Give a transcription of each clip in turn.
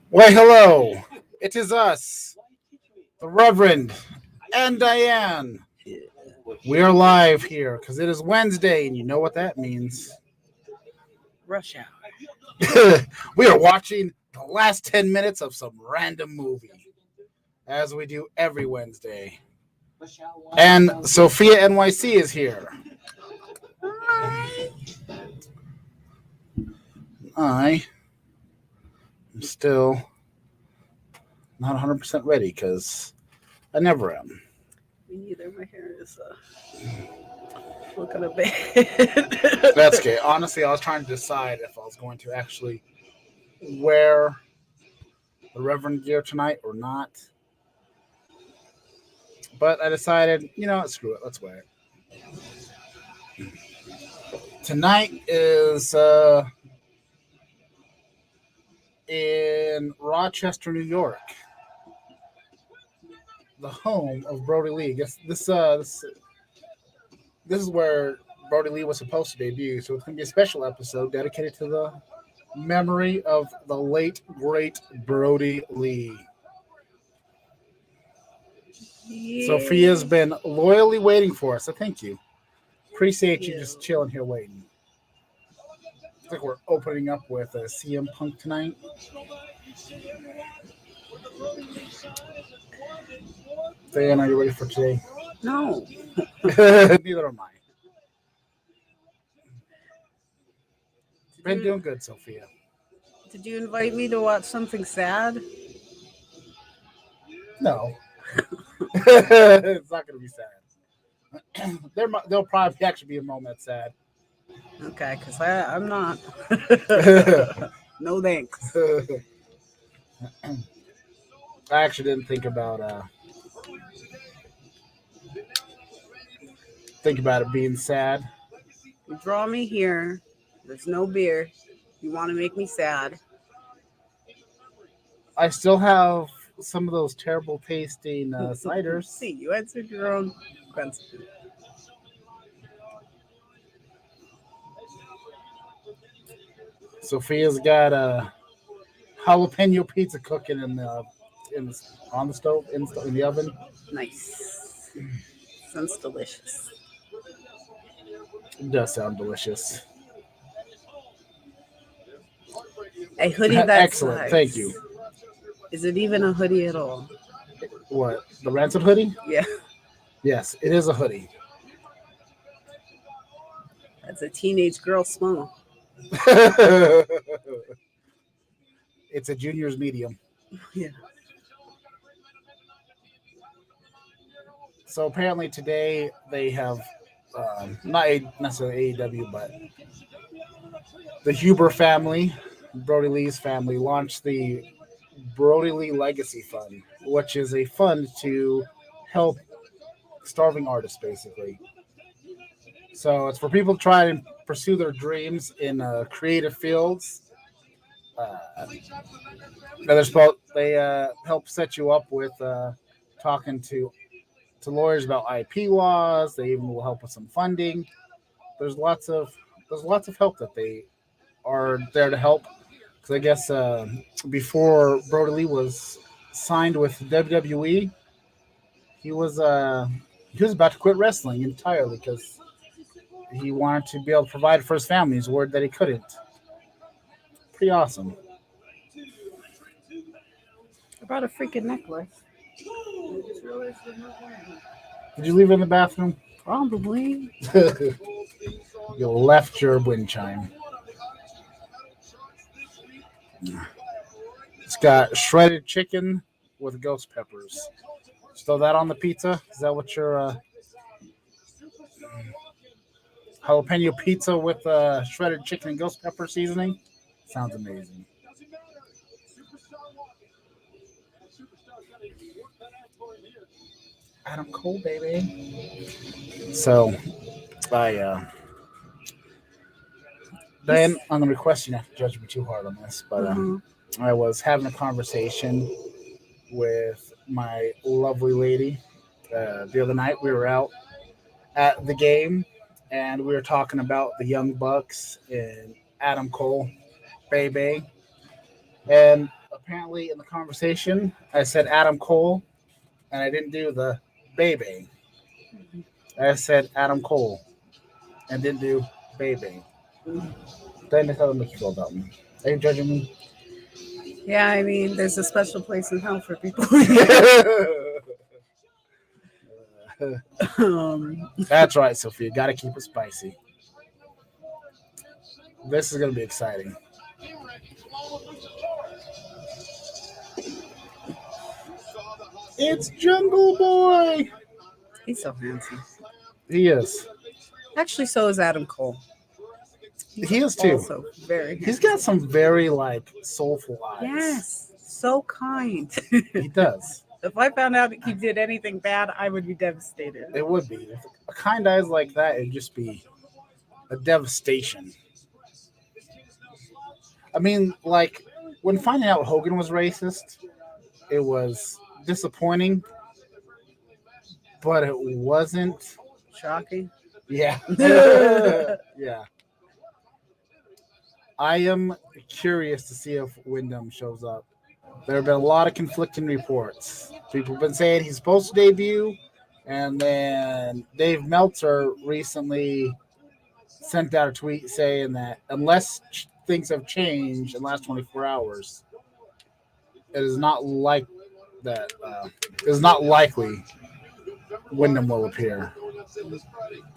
Why, hello. It is us, the Reverend and Diane. We are live here because it is Wednesday, and you know what that means. Rush hour. We are watching the last 10 minutes of some random movie, as we do every Wednesday. And Sophia NYC is here. I am still not 100% ready because I never am. Me neither. My hair is looking a bit. That's okay. Honestly, I was trying to decide if I was going to actually wear the Reverend gear tonight or not. But I decided, screw it. Let's wear it. Tonight is in Rochester, New York, the home of Brody Lee. I guess this is where Brody Lee was supposed to debut, so it's going to be a special episode dedicated to the memory of the late, great Brody Lee. Yeah. Sophia's been loyally waiting for us, so thank you. Appreciate you just chilling here waiting. I think we're opening up with a CM Punk tonight. Diane, are you ready for today? No. Neither am I. You've been doing good, Sophia. Did you invite me to watch something sad? No. It's not going to be sad. There'll probably actually be a moment that's sad. Okay, because I'm not. No thanks. I actually didn't think about it being sad. You draw me here. There's no beer. You want to make me sad. I still have some of those terrible tasting ciders. See, you answered your own question. Sophia's got a jalapeno pizza cooking on the stove in the oven. Nice. Sounds delicious. It does sound delicious. A hoodie that's excellent. size. Thank you. Is it even a hoodie at all? What, the Rancid hoodie? Yeah. Yes, it is a hoodie. That's a teenage girl small. It's a junior's medium. Yeah. So apparently today they have, not necessarily AEW, but the Huber family, Brody Lee's family, launched the Brody Lee Legacy Fund, which is a fund to help starving artists, basically. So it's for people to try and pursue their dreams in creative fields. They help set you up with talking to lawyers about IP laws. They even will help with some funding. There's lots of help that they are there to help. Because I guess before Brody Lee was signed with WWE, he was about to quit wrestling entirely because he wanted to be able to provide for his family. He's worried that he couldn't. Pretty awesome. I brought a freaking necklace. Did you leave it in the bathroom? Probably. You left your wind chime. It's got shredded chicken with ghost peppers. Just throw that on the pizza. Is that what your jalapeno pizza with shredded chicken and ghost pepper seasoning? Sounds amazing. Adam Cole, baby. So, Diane, I'm going to request you not to judge me too hard on this, but I was having a conversation with my lovely lady the other night. We were out at the game, and we were talking about the Young Bucks and Adam Cole, baby. And apparently in the conversation, I said Adam Cole, and I didn't do the baby. I said Adam Cole, and didn't do baby. Then how make you feel about me? Are you judging me? Yeah, I mean, there's a special place in hell for people. That's right, Sophia. Got to keep it spicy. This is going to be exciting. It's Jungle Boy. He's so handsome. He is. Actually, so is Adam Cole. He is too. Also very handsome. He's got some very soulful eyes. Yes, so kind. He does. If I found out he did anything bad, I would be devastated. It would be. If a kind eyes like that, it'd just be a devastation. I mean, when finding out Hogan was racist, it was disappointing, but it wasn't shocking. Yeah. Yeah. I am curious to see if Wyndham shows up. There have been a lot of conflicting reports. People have been saying he's supposed to debut, and then Dave Meltzer recently sent out a tweet saying that unless things have changed in the last 24 hours, it is not like that. It is not likely Wyndham will appear.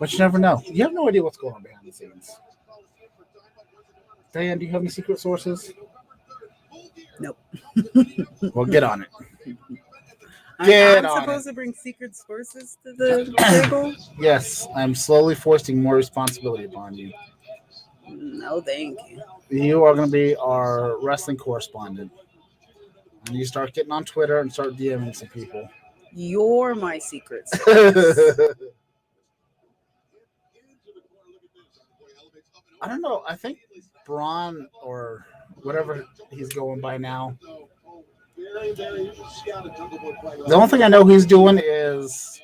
But you never know. You have no idea what's going on behind the scenes. Diane, do you have any secret sources? Nope. Well, get on it. I'm supposed to bring secret sources to the table? Yes, I'm slowly forcing more responsibility upon you. No, thank you. You are going to be our wrestling correspondent. And you start getting on Twitter and start DMing some people. You're my secret source. I don't know. I think Braun or whatever he's going by now. The only thing I know he's doing is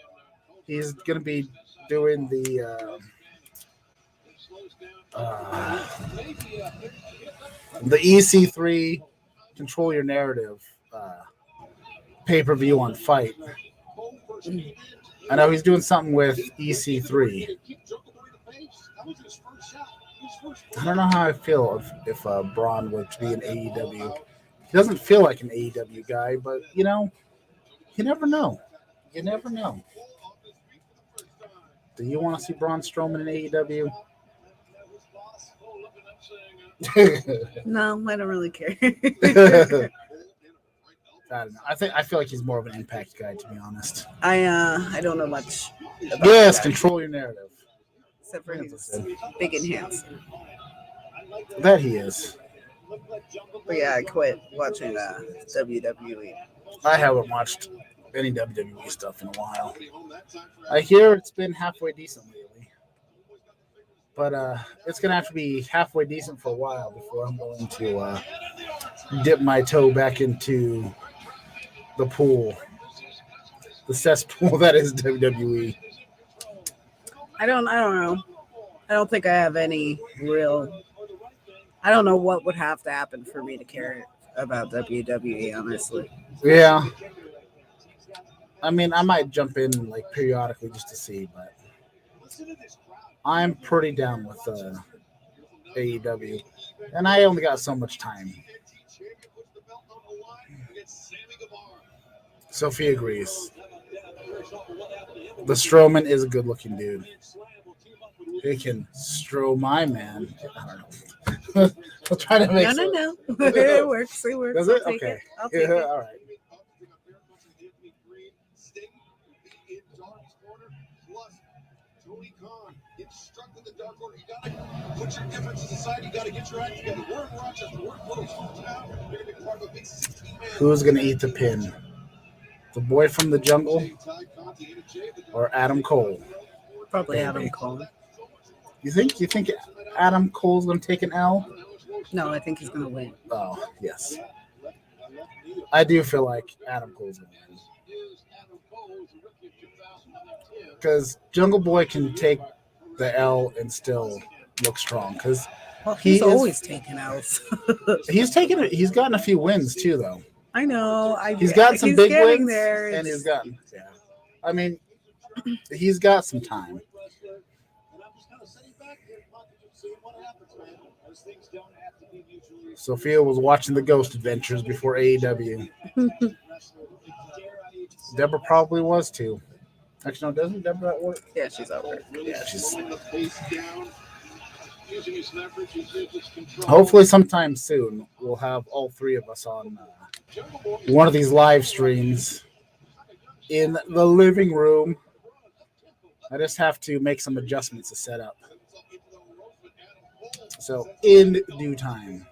he's going to be doing the EC3 Control Your Narrative pay-per-view on Fight. I know he's doing something with EC3. I don't know how I feel if Braun would be an AEW. He doesn't feel like an AEW guy, but, you never know. You never know. Do you want to see Braun Strowman in AEW? No, I don't really care. I don't know. I feel like he's more of an Impact guy, to be honest. I don't know much about Yes, that. Control Your Narrative. Except for he's big and handsome. That he is. But yeah, I quit watching WWE. I haven't watched any WWE stuff in a while. I hear it's been halfway decent lately. But it's going to have to be halfway decent for a while before I'm going to dip my toe back into the pool. The cesspool that is WWE. I don't know. I don't think I have any real. I don't know what would have to happen for me to care about WWE, honestly. Yeah. I mean, I might jump in periodically just to see, but I'm pretty down with AEW, and I only got so much time. Sophie agrees. The Strowman is a good-looking dude. He can strow my man. I don't know. I'll try to make No. It works. It works. Does it? I'll take Okay. it. I'll take it. All right. Put your differences aside. You got to get your act together. We're in Rochester. We're close. Hometown. You're going to be part of a big 16-man. Who's going to eat the pin? The boy from the jungle or Adam Cole? Probably Adam Cole. You think Adam Cole's going to take an L? No, I think he's going to win. Oh, yes. I do feel like Adam Cole's going to win. Because Jungle Boy can take the L and still look strong. Because Well, He he's is- always taking L's. He's taken it. He's gotten a few wins too, though. I know. He's gotten some he's big getting wins, there. and he's It's- gotten. Yeah, I mean, he's got some time. And I'm just kind of sitting back here, seeing what happens, man. Those things don't have to be mutually. Sophia was watching the Ghost Adventures before AEW. Deborah probably was too. Actually, no, doesn't Deborah at work? Yeah, she's over. Yeah, she's. Slowing the pace down, using his leverage, his control. Hopefully, sometime soon we'll have all three of us on one of these live streams in the living room. I just have to make some adjustments to set up. So, in due time.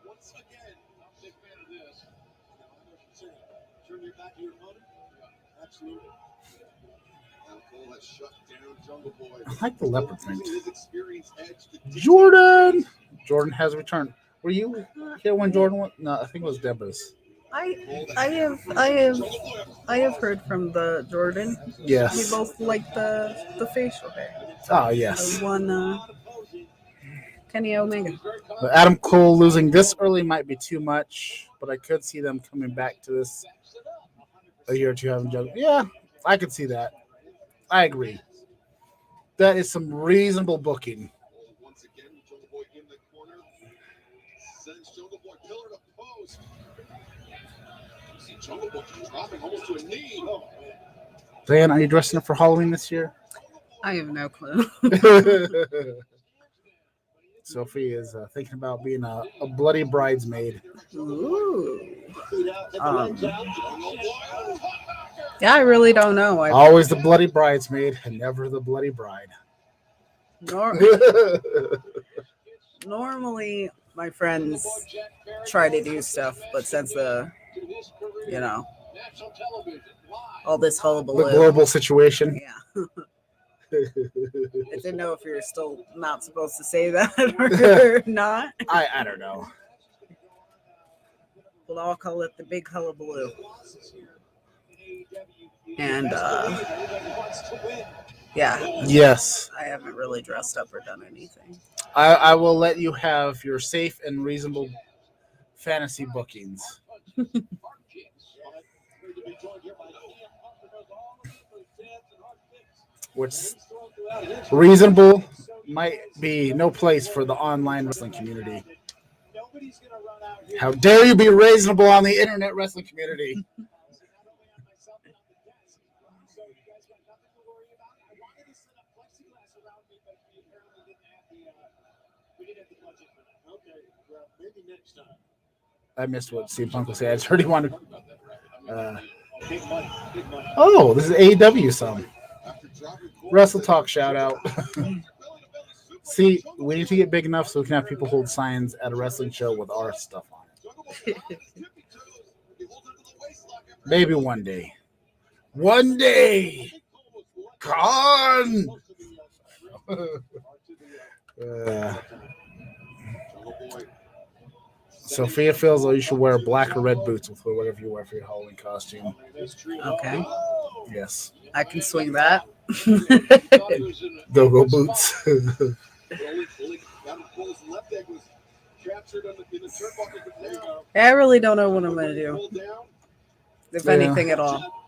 Once again, I'm a big fan of this. Turn your back to your opponent? Absolutely. Now Cole has shut down Jungle Boy. I like the leopard print. His experience edge to Jordan! Jordan has returned. Were you here when Jordan went? No, I think it was Deborah's. I have heard from the Jordan. We Yes. both like the facial hair. Oh, The yes. one Kenny Omega. But Adam Cole losing this early might be too much, but I could see them coming back to this a year or two having juggled. Yeah, I could see that. I agree. That is some reasonable booking. once again, Jungle Boy in the corner. Sends Jungle Boy pillar to post. You see Jungle Boy dropping almost to a knee. Dan, are you dressing up for Halloween this year? I have no clue. Sophie is thinking about being a bloody bridesmaid. Ooh. Yeah, I really don't know. Always the bloody bridesmaid and never the bloody bride. Normally, my friends try to do stuff, but since all this The hullabaloo, global situation. yeah. I didn't know if you're still not supposed to say that or not. I don't know. We'll all call it the big hullabaloo. And yeah, Yes. I haven't really dressed up or done anything. I will let you have your safe and reasonable fantasy bookings. What's reasonable might be no place for the online wrestling community. How dare you be reasonable on the internet wrestling community? I missed what CM Punk was saying. I just heard he wanted. Oh, this is AEW some. Wrestle Talk shout out. See, we need to get big enough so we can have people hold signs at a wrestling show with our stuff on it. Maybe one day. One day! Con! Sophia feels like you should wear black or red boots with whatever you wear for your Halloween costume. Okay, Yes. I can swing that. Go-go boots. I really don't know what I'm going to do, if anything at all.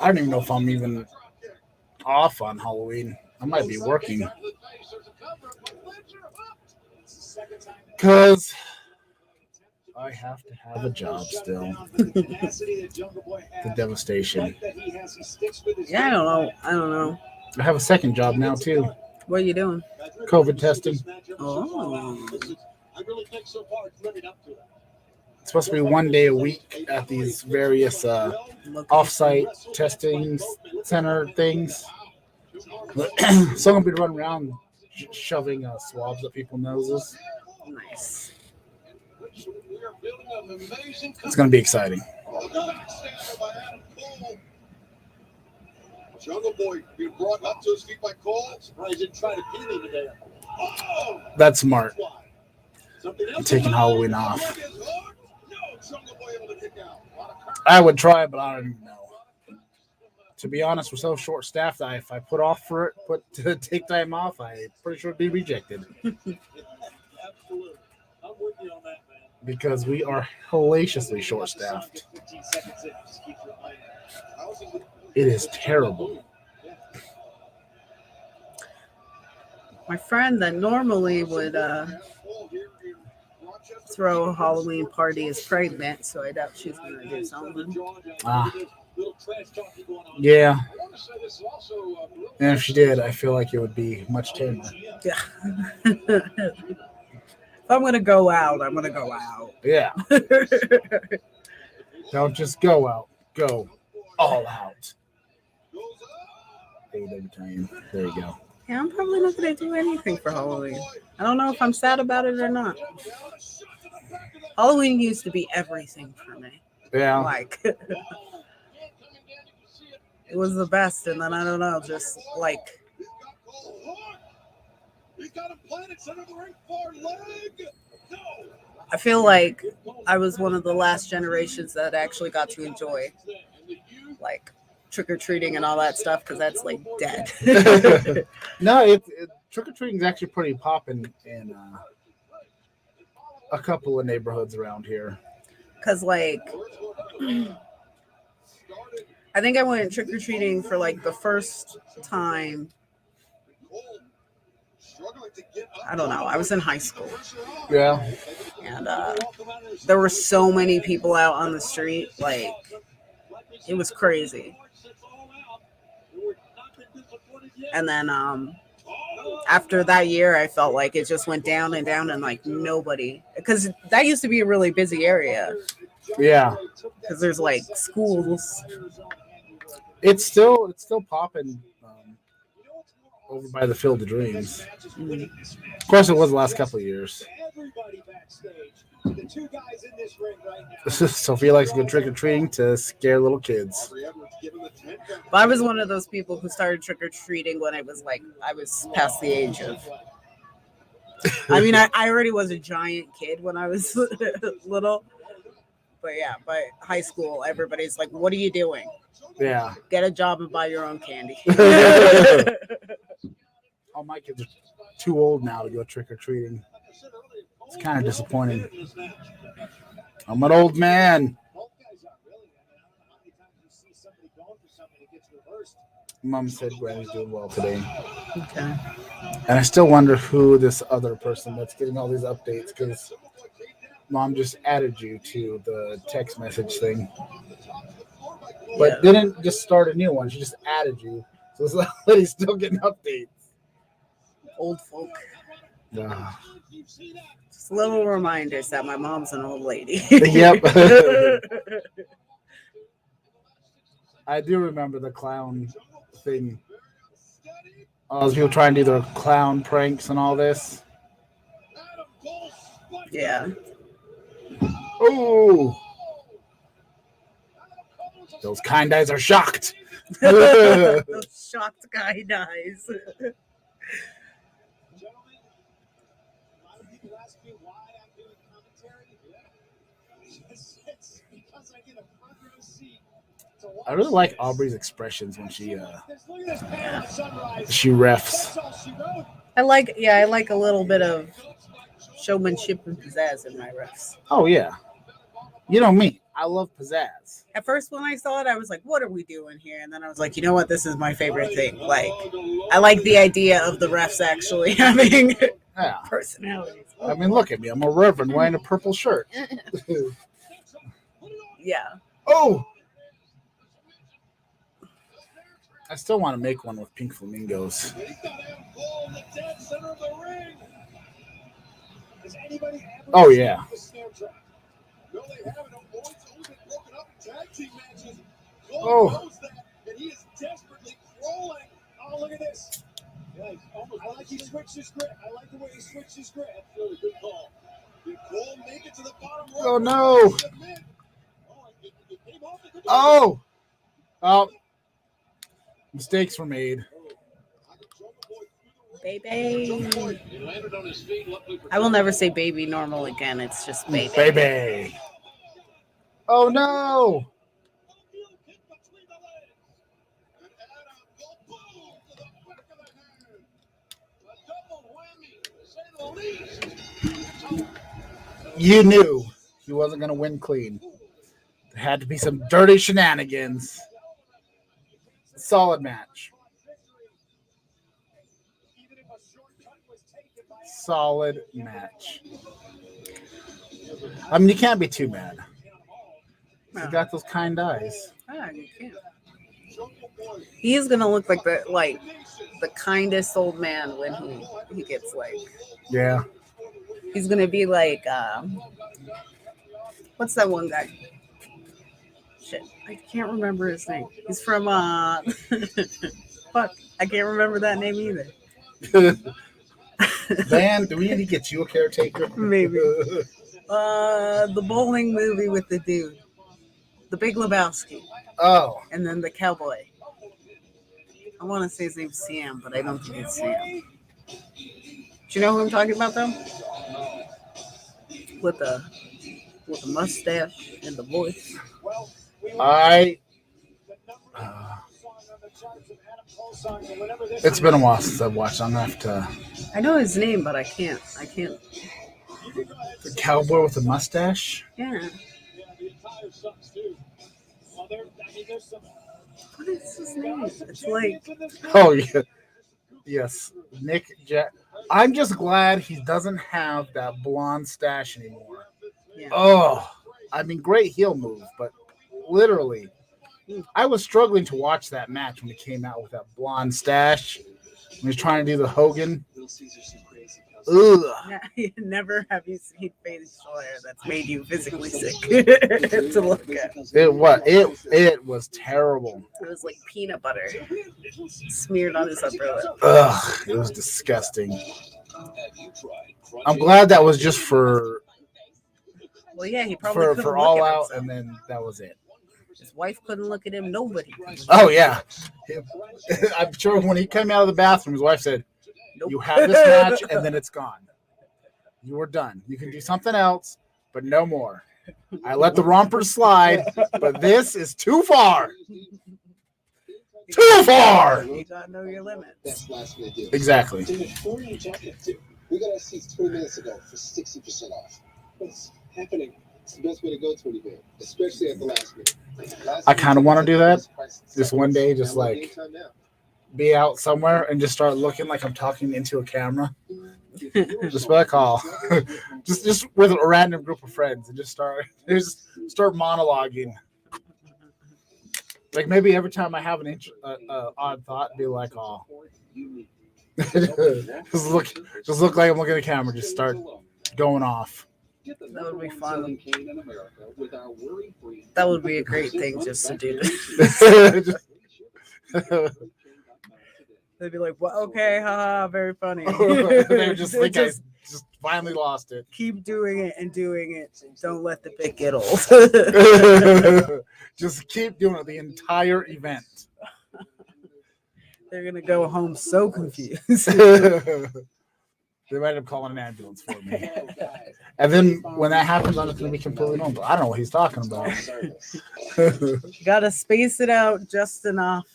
I don't even know if I'm even off on Halloween. I might be working. Because I have to have a job still. The devastation. Yeah, I don't know. I have a second job now, too. What are you doing? COVID testing. Oh. It's supposed to be one day a week at these various off-site testing center things. So I'm going to be running around shoving swabs up people's noses. Nice. It's going to be exciting. Jungle Boy being brought up to his feet by Cole. Surprised he didn't try to pin him today. Oh, That's smart. something else. I'm taking Halloween off. No, Jungle Boy able to kick out. I would try, but I don't even know. To be honest, we're so short-staffed that if I put off for it, to take time off, I'm pretty sure it'd be rejected. with you on that, man. because we are hellaciously short-staffed. It is terrible. My friend that normally would throw a Halloween party is pregnant, so I doubt she's going to do something. Yeah. And if she did, I feel like it would be much tamer. Yeah. If I'm going to go out, I'm going to go out. Yeah. Don't just go out. Go all out. AEW tie-in. There you go. Yeah, I'm probably not going to do anything for Halloween. I don't know if I'm sad about it or not. Halloween used to be everything for me. Yeah. Like, it was the best, and then I don't know, just like. I feel like I was one of the last generations that actually got to enjoy, like, trick-or-treating and all that stuff, because that's, like, dead. No, trick-or-treating is actually pretty popping in a couple of neighborhoods around here. Because, like, I think I went trick-or-treating for, like, the first time. I don't know. I was in high school. Yeah. And there were so many people out on the street. Like, it was crazy. And then after that year, I felt like it just went down and down, and like nobody, because that used to be a really busy area. Yeah. Because there's like schools. It's still popping over by the Field of Dreams. Mm. Of course, it was the last couple of years. Sophia likes to go trick-or-treating to scare little kids. But I was one of those people who started trick-or-treating when I was past the age of. I mean, I already was a giant kid when I was little. But yeah, by high school, everybody's like, what are you doing? Yeah. Get a job and buy your own candy. All my kids are too old now to go trick-or-treating. It's kind of disappointing. I'm an old man. Mom said Granny's doing well today. Okay. And I still wonder who this other person that's getting all these updates, because Mom just added you to the text message thing. But didn't just start a new one. She just added you. So this lady's still getting updates. Old folk. Just little reminders that my mom's an old lady. Yep. I do remember the clown thing. All those people trying to do their clown pranks and all this. Yeah. Oh. Those kind eyes are shocked. Those shocked guy dies. I really like Aubrey's expressions when she refs. I like a little bit of showmanship and pizzazz in my refs. Oh yeah. You know me. I love pizzazz. At first when I saw it, I was like, what are we doing here? And then I was like, you know what? This is my favorite thing. Like, I like the idea of the refs actually having personalities. I mean, look at me. I'm a reverend wearing a purple shirt. Yeah. Oh! I still want to make one with pink flamingos. Oh, yeah. Oh. Oh, look at this. I like he switched his grip. I like the way he switched his grip. That's really good call. Did Cole make it to the bottom row? Oh, no. Oh. Oh. Mistakes were made. Baby. I will never say baby normal again. It's just baby. Baby. Oh, no. you knew he wasn't going to win clean. There had to be some dirty shenanigans. Solid match. Solid match. I mean, you can't be too mad. He's got those kind eyes. Ah, you can't. He is gonna look like the kindest old man when he gets like. Yeah. He's gonna be like what's that one guy? Shit, I can't remember his name. He's from fuck, I can't remember that name either. Van, do we need to get you a caretaker? Maybe. The bowling movie with the dude, the Big Lebowski. Oh. And then the cowboy. I want to say his name's Sam, but I don't think it's Sam. Do you know who I'm talking about, though? With the mustache and the voice. It's been a while since I've watched. I'm gonna have to. I know his name, but I can't. The cowboy with the mustache. Yeah. What is his name? It's like. Oh yeah. Yes, Nick Jack. I'm just glad he doesn't have that blonde stash anymore. Yeah. Oh, I mean, great heel move, but literally, I was struggling to watch that match when he came out with that blonde stash. When he was trying to do the Hogan. Ugh. Never have you seen facial hair that's made you physically sick to look at. It was terrible. It was like peanut butter smeared on his upper lip. Ugh, it was disgusting. I'm glad that was just for. Well, yeah, he probably for All Out, and then that was it. His wife couldn't look at him. Nobody. Oh yeah, I'm sure when he came out of the bathroom, his wife said, Nope. "You have this match, and then it's gone. You were done. You can do something else, but no more. I let the rompers slide, but this is too far. Too far. You gotta know your limits. That's last minute deal. Exactly. We got our seats 20 minutes ago for 60% off. What's happening? It's the best way to go to an event, especially at the last minute. I kind of want to do that. Just one day, just like be out somewhere and just start looking like I'm talking into a camera. Just be like, oh, just with a random group of friends and just start monologuing. Like maybe every time I have an odd thought, be like, oh, just look like I'm looking at the camera. Just start going off. That would be fun. That would be a great thing just to do. They'd be like, "Well, okay, haha, very funny." They would just think I just finally lost it. Keep doing it and doing it. Don't let the bit get old. Just keep doing it the entire event. They're gonna go home so confused. They might end up calling an ambulance for me. And then when that happens, I'm just going to be completely normal. I don't know what he's talking about. Gotta space it out just enough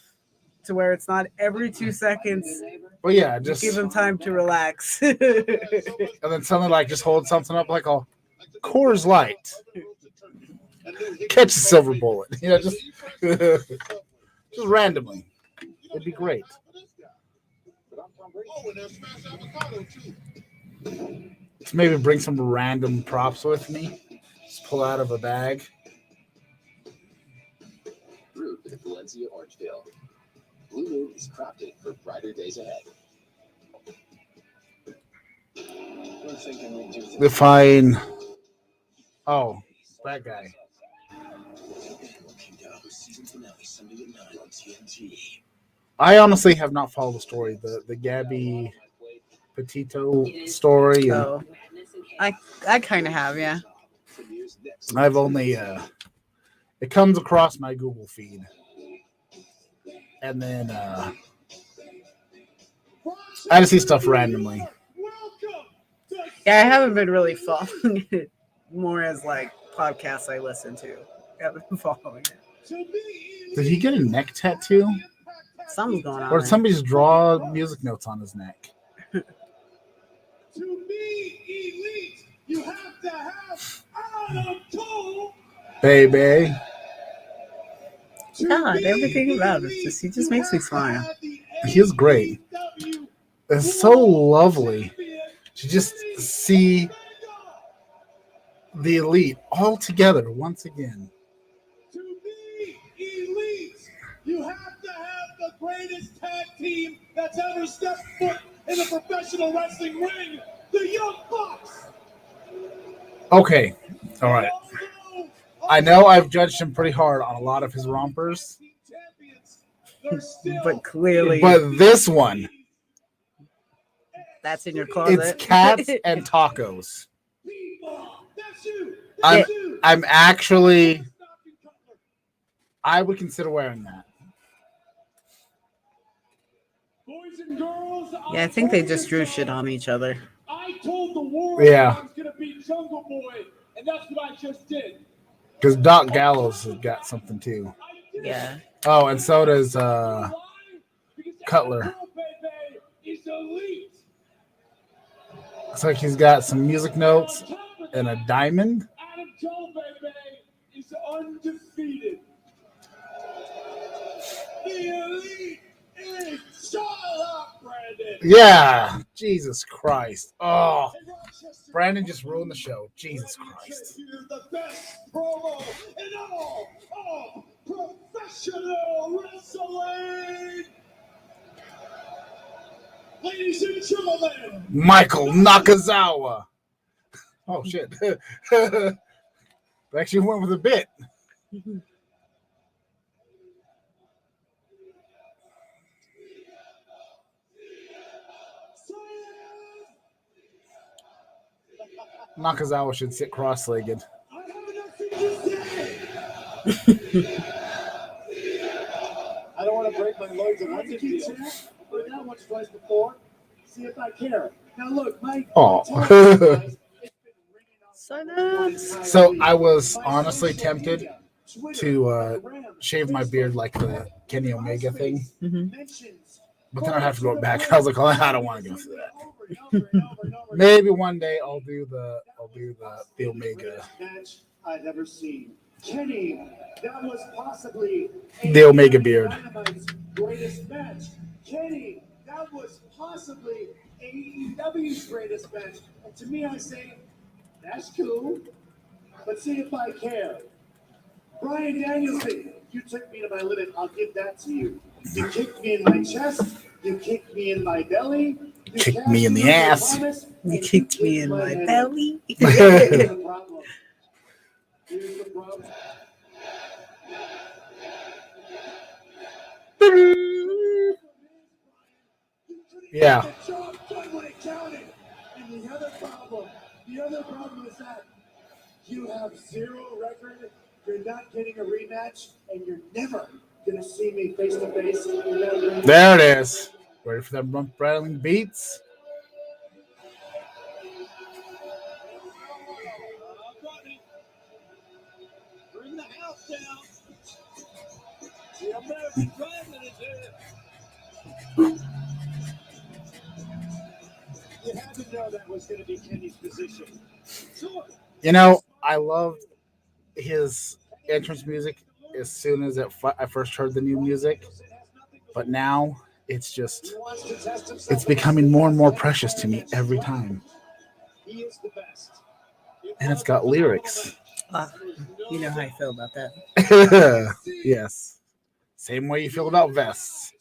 to where it's not every 2 seconds. Well, yeah, just give him time to relax. And then suddenly, like, just hold something up like a Coors Light. Catch a silver bullet. You know, just randomly. It'd be great. Just maybe bring some random props with me. Just pull out of a bag. Brewed with Valencia Orangevale. Blue Moon is crafted for brighter days ahead. Define. Oh, that guy. I honestly have not followed the story. The Gabby Petito story. And Oh, I kind of have, yeah. I've only it comes across my Google feed, and then I just see stuff randomly. Yeah, I haven't been really following it more as like podcasts I listen to. I haven't been following it. Did he get a neck tattoo? Something's going on. Or did somebody just draw music notes on his neck? You have to have Adam Cole. Baby. God, everything about it. He just makes me smile. He's great. It's so lovely to just see the Elite all together once again. To be elite, you have to have the greatest tag team that's ever stepped foot in a professional wrestling ring, the Young Bucks. Okay, all right. I know I've judged him pretty hard on a lot of his rompers, But clearly, but this one, that's in your closet. it's cats and tacos. I'm actually, I would consider wearing that. Yeah, I think they just drew shit on each other. I told the world Yeah. I was gonna be Jungle Boy, and that's what I just did. Because Doc Gallows has got something too. Yeah. Oh, and so does Cutler. Looks like he's got some music notes and a diamond. Adam Cole, baby, is undefeated. The Elite is shut up, Brandon. Yeah, Jesus Christ. Oh, Brandon just ruined the show. Jesus Christ. Here's the best promo in all of professional wrestling. Ladies and gentlemen, Michael Nakazawa. Oh, shit. They actually went with a bit. Nakazawa should sit cross-legged. I have nothing to say. I don't want to break my legs and undefeated. But that once twice before. See if I care. Now look, Mike. Oh. Silence. So I was honestly tempted to shave my beard like the Kenny Omega thing. But then I'd have to go back. I was like, oh, I don't want to go through that. Maybe one day I'll do the Omega. Match I've ever seen. Kenny, that was possibly The Omega beard. Dynamite's greatest match. Kenny, that was possibly AEW's greatest match. And to me, I say, that's cool. But see if I care. Bryan Danielson, you took me to my limit. I'll give that to you. You kicked me in my chest. You kicked me in my belly. You Kicked me in the ass. You kicked me in my belly. Here's the problem. Here's the problem. Yeah. The job done when it counted. And the other problem is that you have 0 record. You're not getting a rematch, and you're never gonna see me face to face. There it is. Ready for them rump rattling beats? Bring the house down. The American Dragon is here. You had to know that was going to be Kenny's position. Sure. You know, I loved his entrance music as soon as I first heard the new music. But now it's just, it's becoming more and more precious to me every time. He is the best. And it's got lyrics. You know how I feel about that. Yes. Same way you feel about vests.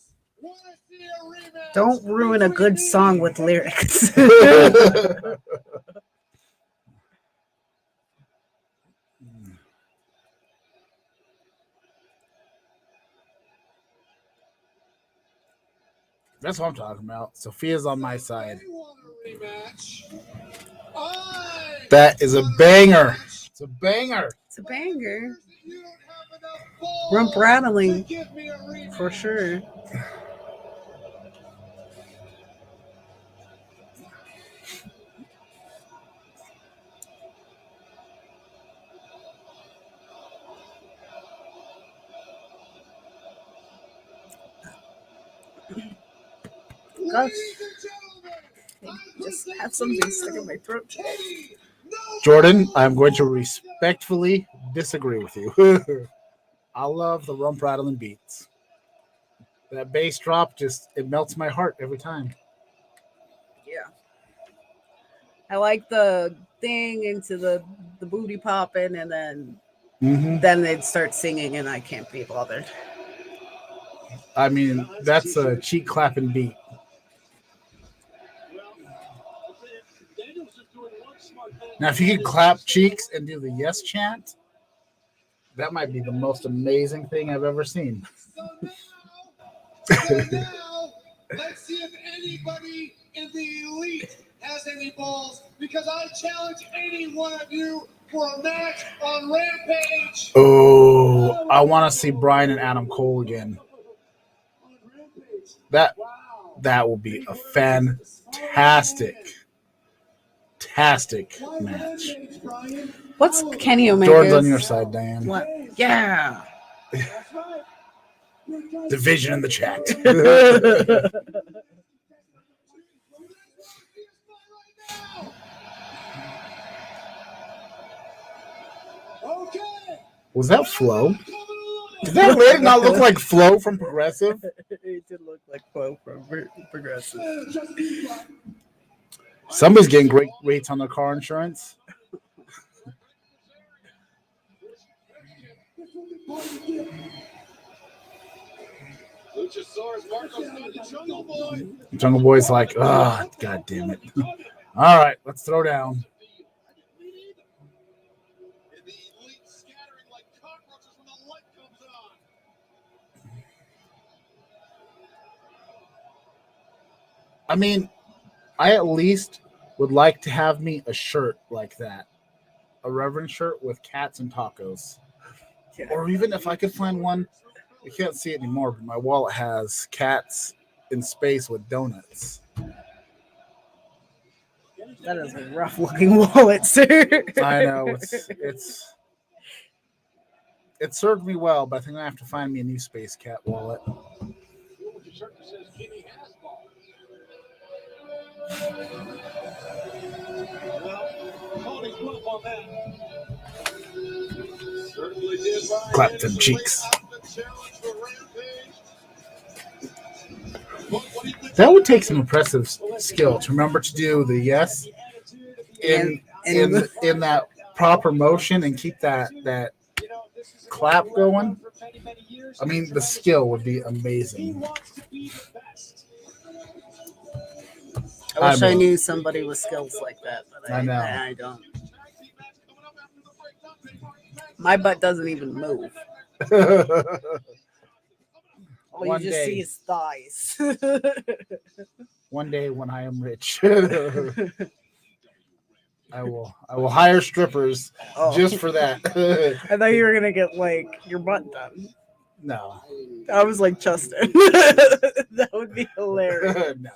Don't ruin a good song with lyrics. That's what I'm talking about. Sophia's on my side. That is a banger. It's a banger. It's a banger. Rump rattling for sure. Gosh. I just have something stuck in my throat today. Jordan, I'm going to respectfully disagree with you. I love the rump rattling beats. That bass drop it melts my heart every time. Yeah. I like the thing into the booty popping, and then they'd start singing, and I can't be bothered. I mean, that's a cheek clapping beat. Now, if you could clap cheeks and do the yes chant, that might be the most amazing thing I've ever seen. So now, let's see if anybody in the elite has any balls, because I challenge any one of you for a match on Rampage. Oh, I want to see Brian and Adam Cole again. That will be a fantastic match. What's Kenny Omega's? Jordan's on your side, Diane. What? Yeah. Division in the chat. Was that Flo? Did that lady not look like Flo from Progressive? It did look like Flo from Progressive. Somebody's getting great rates on their car insurance. Jungle Boy's like, oh, God damn it. All right, let's throw down. I mean, I at least would like to have me a shirt like that. A Reverend shirt with cats and tacos. Yeah. Or even if I could find one, you can't see it anymore, but my wallet has cats in space with donuts. That is a rough looking wallet, sir. I know. It served me well, but I think I have to find me a new space cat wallet. Clap them cheeks. That would take some impressive skill to remember to do the yes in that proper motion and keep that clap going. I mean, the skill would be amazing. I wish I knew somebody with skills like that, but I know. I don't. My butt doesn't even move. All you just see is thighs. One day when I am rich, I will hire strippers just for that. I thought you were gonna get like your butt done. No. I was like, Justin. That would be hilarious. No.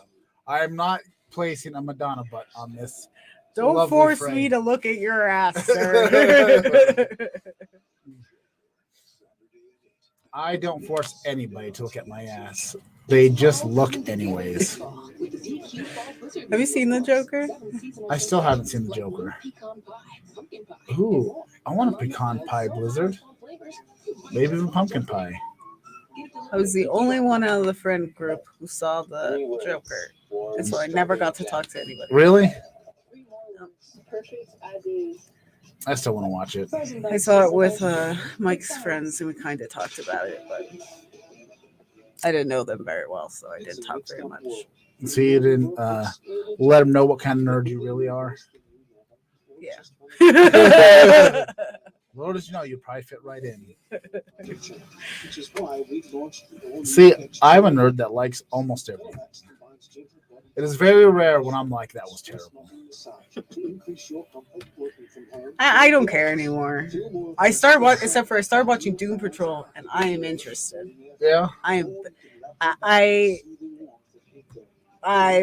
I'm not placing a Madonna butt on this. Don't force me to look at your ass, sir. I don't force anybody to look at my ass. They just look anyways. Have you seen the Joker? I still haven't seen the Joker. Ooh, I want a pecan pie blizzard. Maybe even pumpkin pie. I was the only one out of the friend group who saw the Joker. And so I never got to talk to anybody. Really? I still want to watch it. I saw it with Mike's friends, and we kind of talked about it, but I didn't know them very well, so I didn't talk very much. So you didn't let them know what kind of nerd you really are? Yeah. Lord, as you know, you probably fit right in. See, I'm a nerd that likes almost everything. It is very rare when I'm like, that was terrible. I don't care anymore. I started watching Doom Patrol, and I am interested. Yeah. I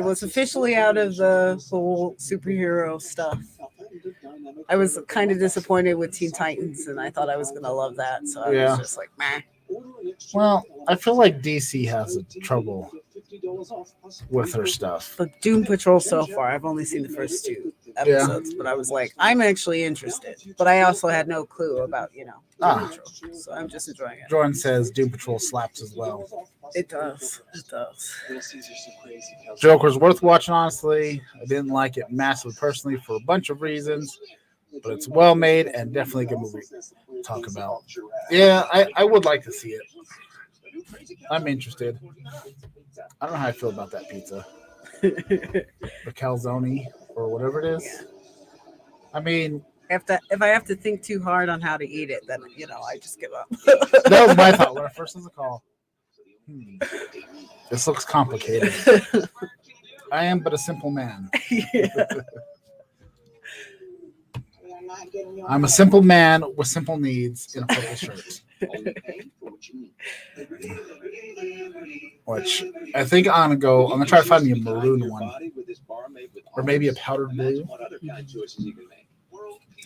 was officially out of the whole superhero stuff. I was kind of disappointed with Teen Titans, and I thought I was going to love that. So I was just like, meh. Well, I feel like DC has trouble with her stuff. But Doom Patrol so far, I've only seen the first two. episodes, but I was like, I'm actually interested. But I also had no clue about, Doom Patrol. So I'm just enjoying it. Jordan says Doom Patrol slaps as well. It does. It does. Joker's worth watching, honestly. I didn't like it massively personally for a bunch of reasons, but it's well made and definitely a good movie to talk about. Yeah, I would like to see it. I'm interested. I don't know how I feel about that pizza. The calzone or whatever it is. Yeah. I mean, If I have to think too hard on how to eat it, then I just give up. that was my thought when I first was the call. This looks complicated. I am but a simple man. Yeah. I'm a simple man with simple needs in a purple shirt. Which I think I'm gonna try to find me a maroon one. Or maybe a powdered blue.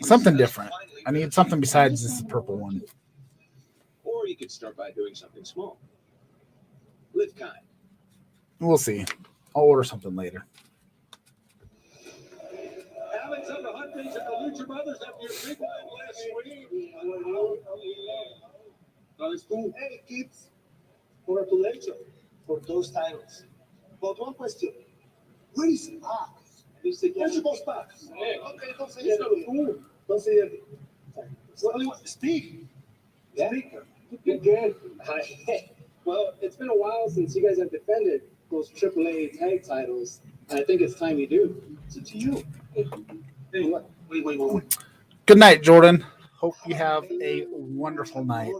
Something different. I need something besides this purple one. Or you could start by doing something small. Live kind. We'll see. I'll order something later. Alex of the Huntings and the Lucha Brothers have your big one last week. No, it's cool. Hey, kids. Congratulations for those titles. But one question. Where is Pac? Where's both Pac? Okay, entonces speak. Yeah. Speak. Good. Well, it's been a while since you guys have defended those AAA tag titles, and I think it's time you do. So to you. Hey, what? Wait. Good night, Jordan. Hope you have a wonderful night.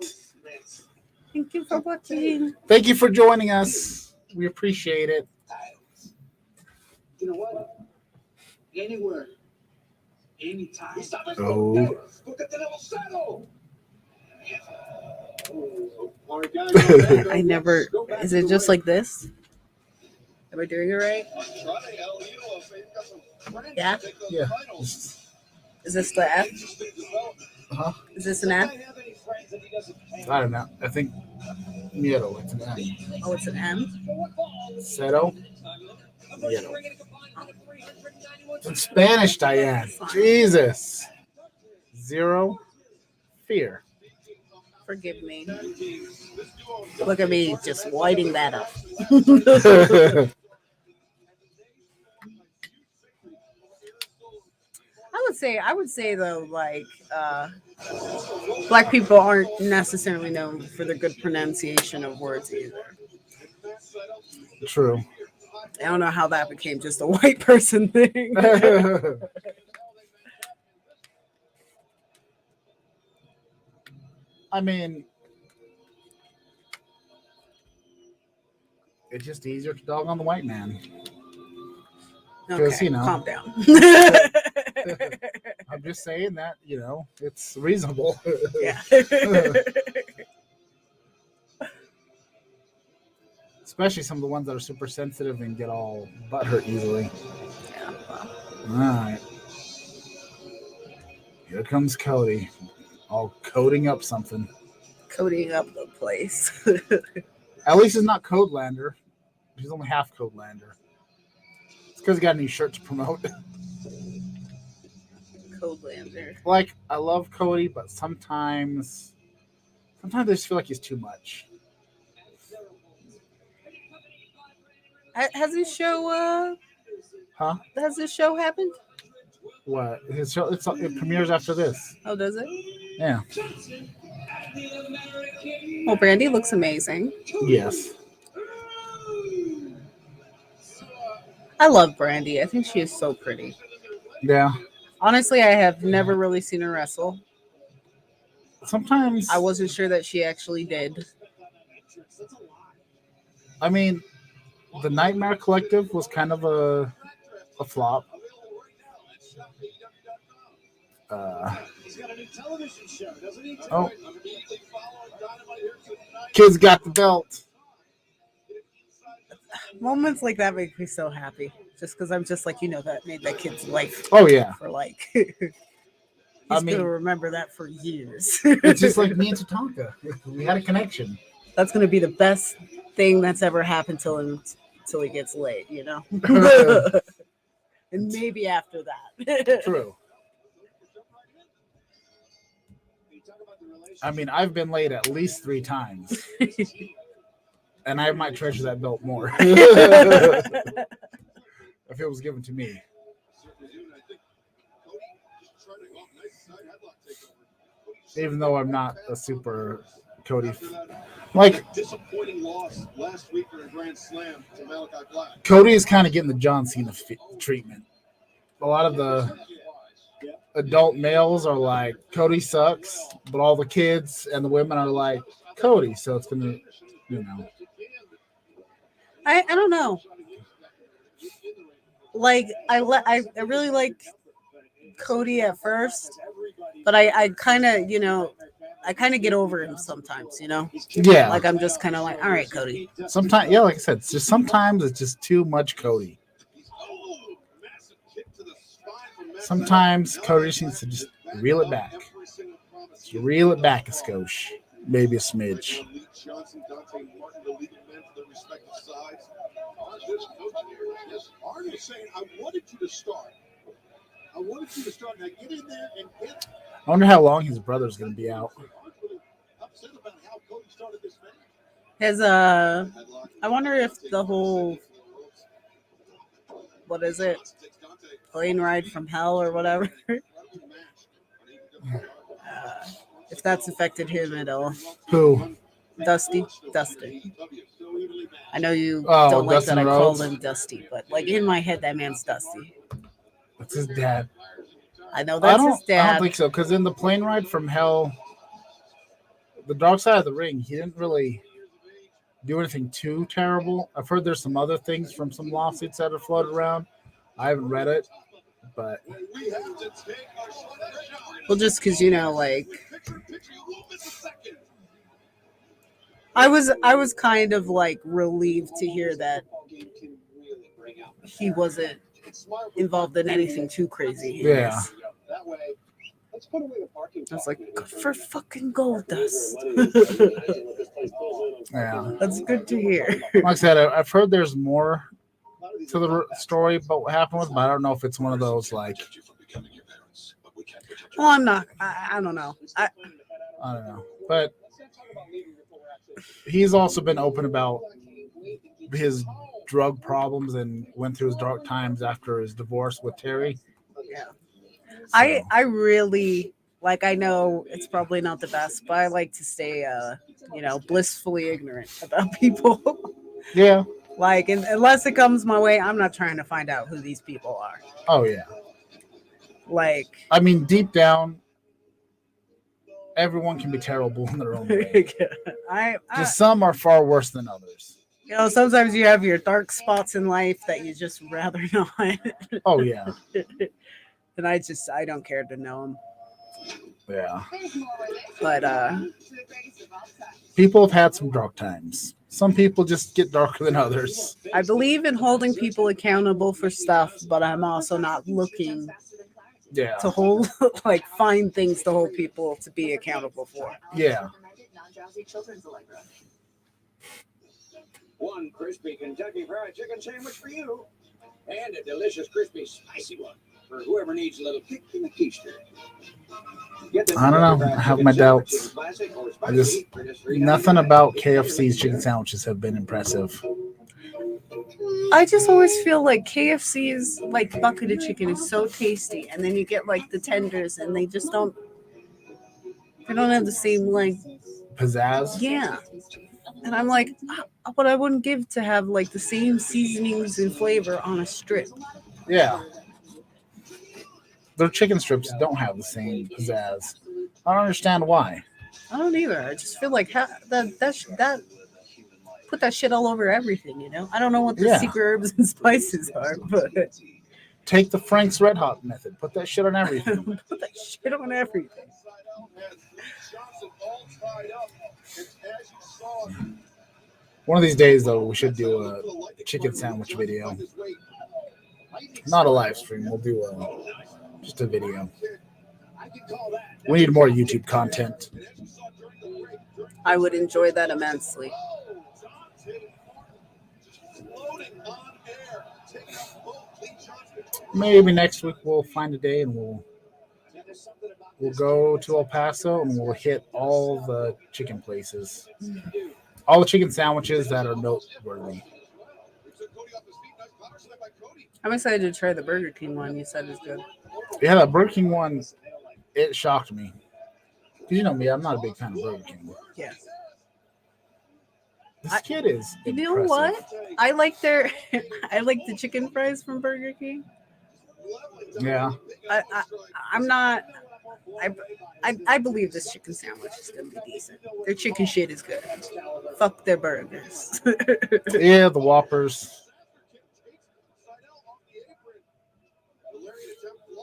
Thank you for watching. Thank you for joining us. We appreciate it. You know what? Anywhere. Anytime. Oh. I never. Is it just like this? Am I doing it right? Yeah. Yeah. Is this the F? Uh-huh. Is this an F? I don't know. I think Miedo. It's an M. Oh, it's an M. Seto. Miedo. It's in Spanish, Diane. Jesus. Zero fear. Forgive me. Look at me just lighting that up. I would say though, like black people aren't necessarily known for the good pronunciation of words either. True. I don't know how that became just a white person thing. I mean, it's just easier to dog on the white man. Okay, you know. calm down. I'm just saying that, it's reasonable. Yeah. Especially some of the ones that are super sensitive and get all butthurt easily. Yeah, well. All right. Here comes Cody. All coding up something. Coding up the place. At least it's not Codelander. He's only half Codelander. It's because he got a new shirt to promote. Codelander. Like, I love Cody, but sometimes I just feel like he's too much. Has this show Huh? Has this show happened? What? His show, it premieres after this. Oh, does it? Yeah. Well, Brandy looks amazing. Yes. I love Brandy. I think she is so pretty. Yeah. Honestly, I have never really seen her wrestle. Sometimes I wasn't sure that she actually did. I mean, the Nightmare Collective was kind of a flop. Oh. Kid's got the belt. Moments like that make me so happy. Just because I'm just like, that made that kid's life. Oh, yeah. For like, he's going to remember that for years. It's just like me and Tatanka. We had a connection. That's going to be the best thing that's ever happened till he gets laid, and maybe after that. True. I mean, I've been late at least 3 times, and I might treasure that belt more if it was given to me. Even though I'm not a super Cody, like Disappointing loss last week in a Grand Slam to Malachi Black. Cody is kind of getting the John Cena treatment. A lot of the adult males are like, Cody sucks, but all the kids and the women are like, Cody. So it's gonna, you know. I don't know. Like I really like Cody at first, but I kind of I kind of get over him sometimes, Yeah. Like I'm just kind of like, all right, Cody. Sometimes, yeah, like I said, sometimes it's just too much Cody. Sometimes Cody just needs to just reel it back. Just reel it back a skosh. Maybe a smidge. Arn is saying, I wanted you to start. Now get in there and get. I wonder how long his brother's going to be out. His I wonder if the whole, what is it, plane ride from hell or whatever, if that's affected him at all. Who? Dustin. I know you Oh, don't like Dustin that I Rhodes? call him Dusty, but like in my head, that man's Dusty. That's his dad. I know that's his I dad. don't think so, because in the plane ride from hell, the dark side of the ring, he didn't really do anything too terrible. I've heard there's some other things from some lawsuits that have floated around. I haven't read it, but Well, just because like I was kind of like relieved to hear that he wasn't involved in anything too crazy. yeah. I was like, good for fucking Gold Dust. Yeah. That's good to hear. Like I said, I've heard there's more to the story about what happened with, but I don't know if it's one of those like. Well, I'm not. I don't know. I don't know, but he's also been open about his drug problems and went through his dark times after his divorce with Terry. Yeah. So, I really like. I know it's probably not the best, but I like to stay, blissfully ignorant about people. yeah. Like, unless it comes my way, I'm not trying to find out who these people are. Oh yeah. Like, I mean, deep down, everyone can be terrible in their own way. Just some are far worse than others. Sometimes you have your dark spots in life that you just rather not. Oh yeah. And I don't care to know them. Yeah. But people have had some dark times. Some people just get darker than others. I believe in holding people accountable for stuff, but I'm also not looking to find things to hold people to be accountable for. Yeah. One crispy Kentucky Fried Chicken sandwich for you, and a delicious crispy spicy one for whoever needs a little kick in the keister. I don't know. I have my doubts. Nothing about KFC's chicken sandwiches have been impressive. I just always feel like KFC's like bucket of chicken is so tasty, and then you get like the tenders, and they don't have the same like pizzazz. Yeah, and I'm like, what I wouldn't give to have like the same seasonings and flavor on a strip. Yeah. Their chicken strips don't have the same pizzazz. I don't understand why. I don't either. I just feel like that put that shit all over everything, I don't know what the secret herbs and spices are, but take the Frank's Red Hot method. Put that shit on everything. Put that shit on everything. One of these days, though, we should do a chicken sandwich video. Not a live stream. We'll do just a video. We need more YouTube content. I would enjoy that immensely. Maybe next week we'll find a day and we'll go to El Paso and we'll hit all the chicken places, all the chicken sandwiches that are noteworthy. I'm excited to try the Burger King one. You said is good. Yeah, the Burger King one, it shocked me. 'Cause you know me, I'm not a big fan of Burger King. Yeah. This kid is You know impressive. what? I like their I like the chicken fries from Burger King. Yeah. I'm not I believe this chicken sandwich is gonna be decent. Their chicken shit is good. Fuck their burgers. Yeah, the Whoppers.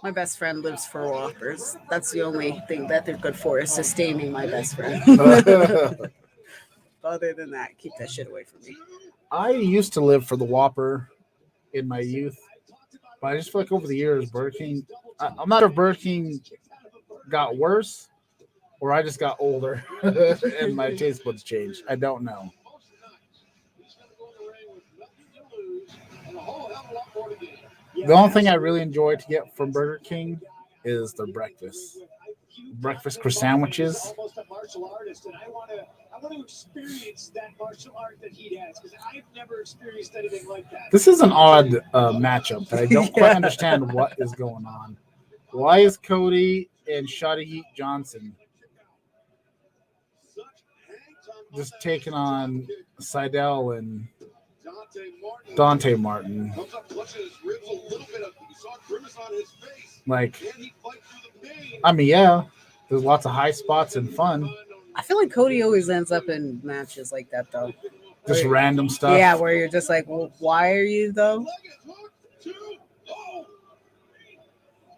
My best friend lives for Whoppers. That's the only thing that they're good for is sustaining my best friend. Other than that, keep that shit away from me. I used to live for the Whopper in my youth, but I just feel like over the years, Burger King. I'm not sure if Burger King got worse or I just got older and my taste buds changed. I don't know. The only thing I really enjoy to get from Burger King is their breakfast croissant sandwiches. Almost a martial artist, and I want to experience that martial art that he has because I've never experienced anything like that. This is an odd matchup that I don't quite understand what is going on. Why is Cody and Shotty Johnson just taking on Seidel and Dante Martin? Like, I mean, yeah, there's lots of high spots and fun. I feel like Cody always ends up in matches like that though. Just random stuff. Yeah, where you're just like, well, why are you though?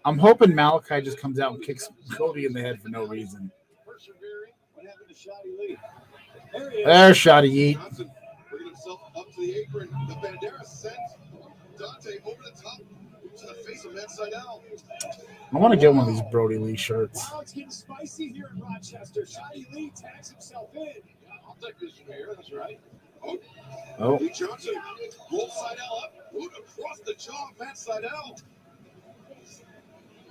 I'm hoping Malachi just comes out and kicks Cody in the head for no reason. There's Shotty Yeet. I want to get one of these Brody Lee shirts. Wow, it's getting spicy here in Rochester. Shotty Lee tags himself in. I'll take this from here. That's right. Oh. Lee Johnson rolls Seidel up, boot across the jaw of Matt Seidel.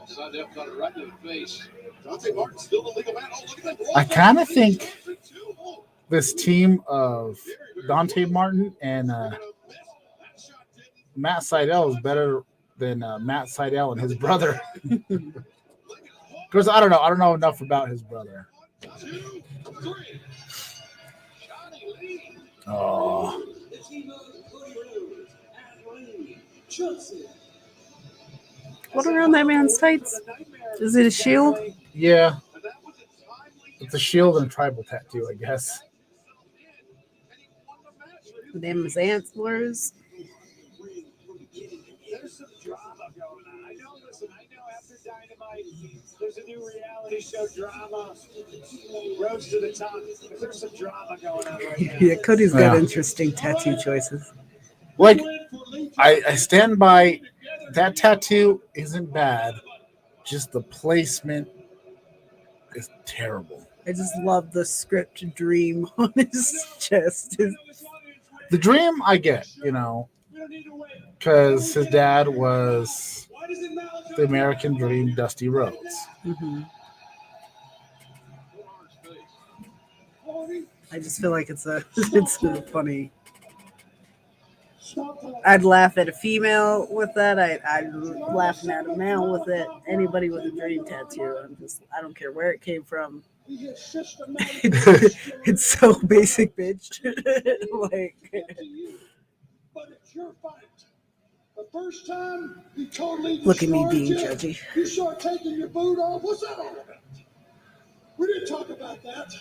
Seidel got it right in the face. Dante Martin still the legal man. Oh, look at that. I kind of think this team of Dante Martin and Matt Seidel is better than Matt Seidel and his brother. Because I don't know enough about his brother. Oh. What around that man's tights? Is it a shield? Yeah. It's a shield and a tribal tattoo, I guess. Them antlers. There's some drama going on. I know after Dynamite, there's a new reality show drama. Rose to the top. But there's some drama going on right now. Yeah, Cody's got interesting tattoo choices. Like, I stand by that tattoo isn't bad. Just the placement is terrible. I just love the script dream on his chest. The dream I get, because his dad was the American Dream, Dusty Rhodes. Mm-hmm. I just feel like it's a funny. I'd laugh at a female with that. I'd laughing at a male with it. Anybody with a dream tattoo, I don't care where it came from. It's so basic, bitch. Like, but it's your fight. The first time you totally look at me being judgy. You start taking your boot off. What's that all about? We didn't talk about that.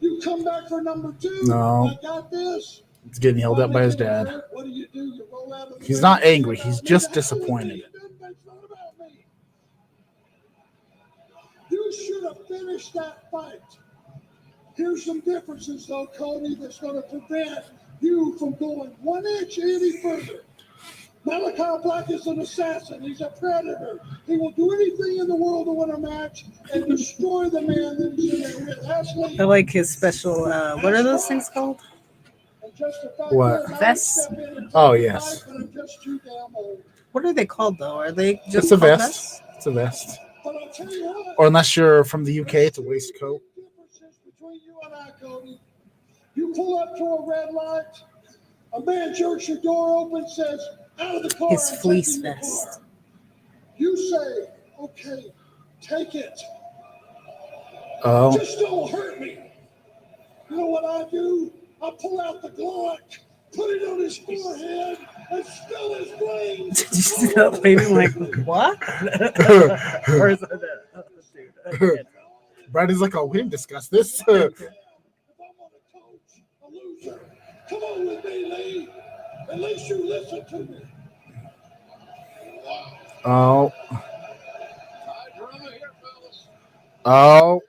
You come back for number 2. No. I got this. He's getting yelled at by his dad. What do? You roll out of the He's not angry. He's just disappointed. You should have finished that fight. Here's some differences, though, Cody, that's going to prevent you from going 1 inch any further. Malachi Black is an assassin. He's a predator. He will do anything in the world to win a match and destroy the man that he's in there with. Ashley, I like his special. What are those things called? What? Vests? Oh, yes. What are they called though? Are they just It's a called vest. vests? It's a vest. Or unless you're from the UK, it's a waistcoat. Between you and I, Cody, you pull up to a red light, a man jerks your door open, says, out of the car. His I'm fleece taking your vest. car. You say, okay, take it. Oh, Just don't hurt me. You know what I do? I pull out the Glock, put it on his forehead, and spill his brains. Did you see that lady like what? Or is that dude? I can't Brandon's like, oh, we didn't discuss this. If I'm on a coach, a loser, come on with me, Lee. At least you listen to me. Oh. Oh.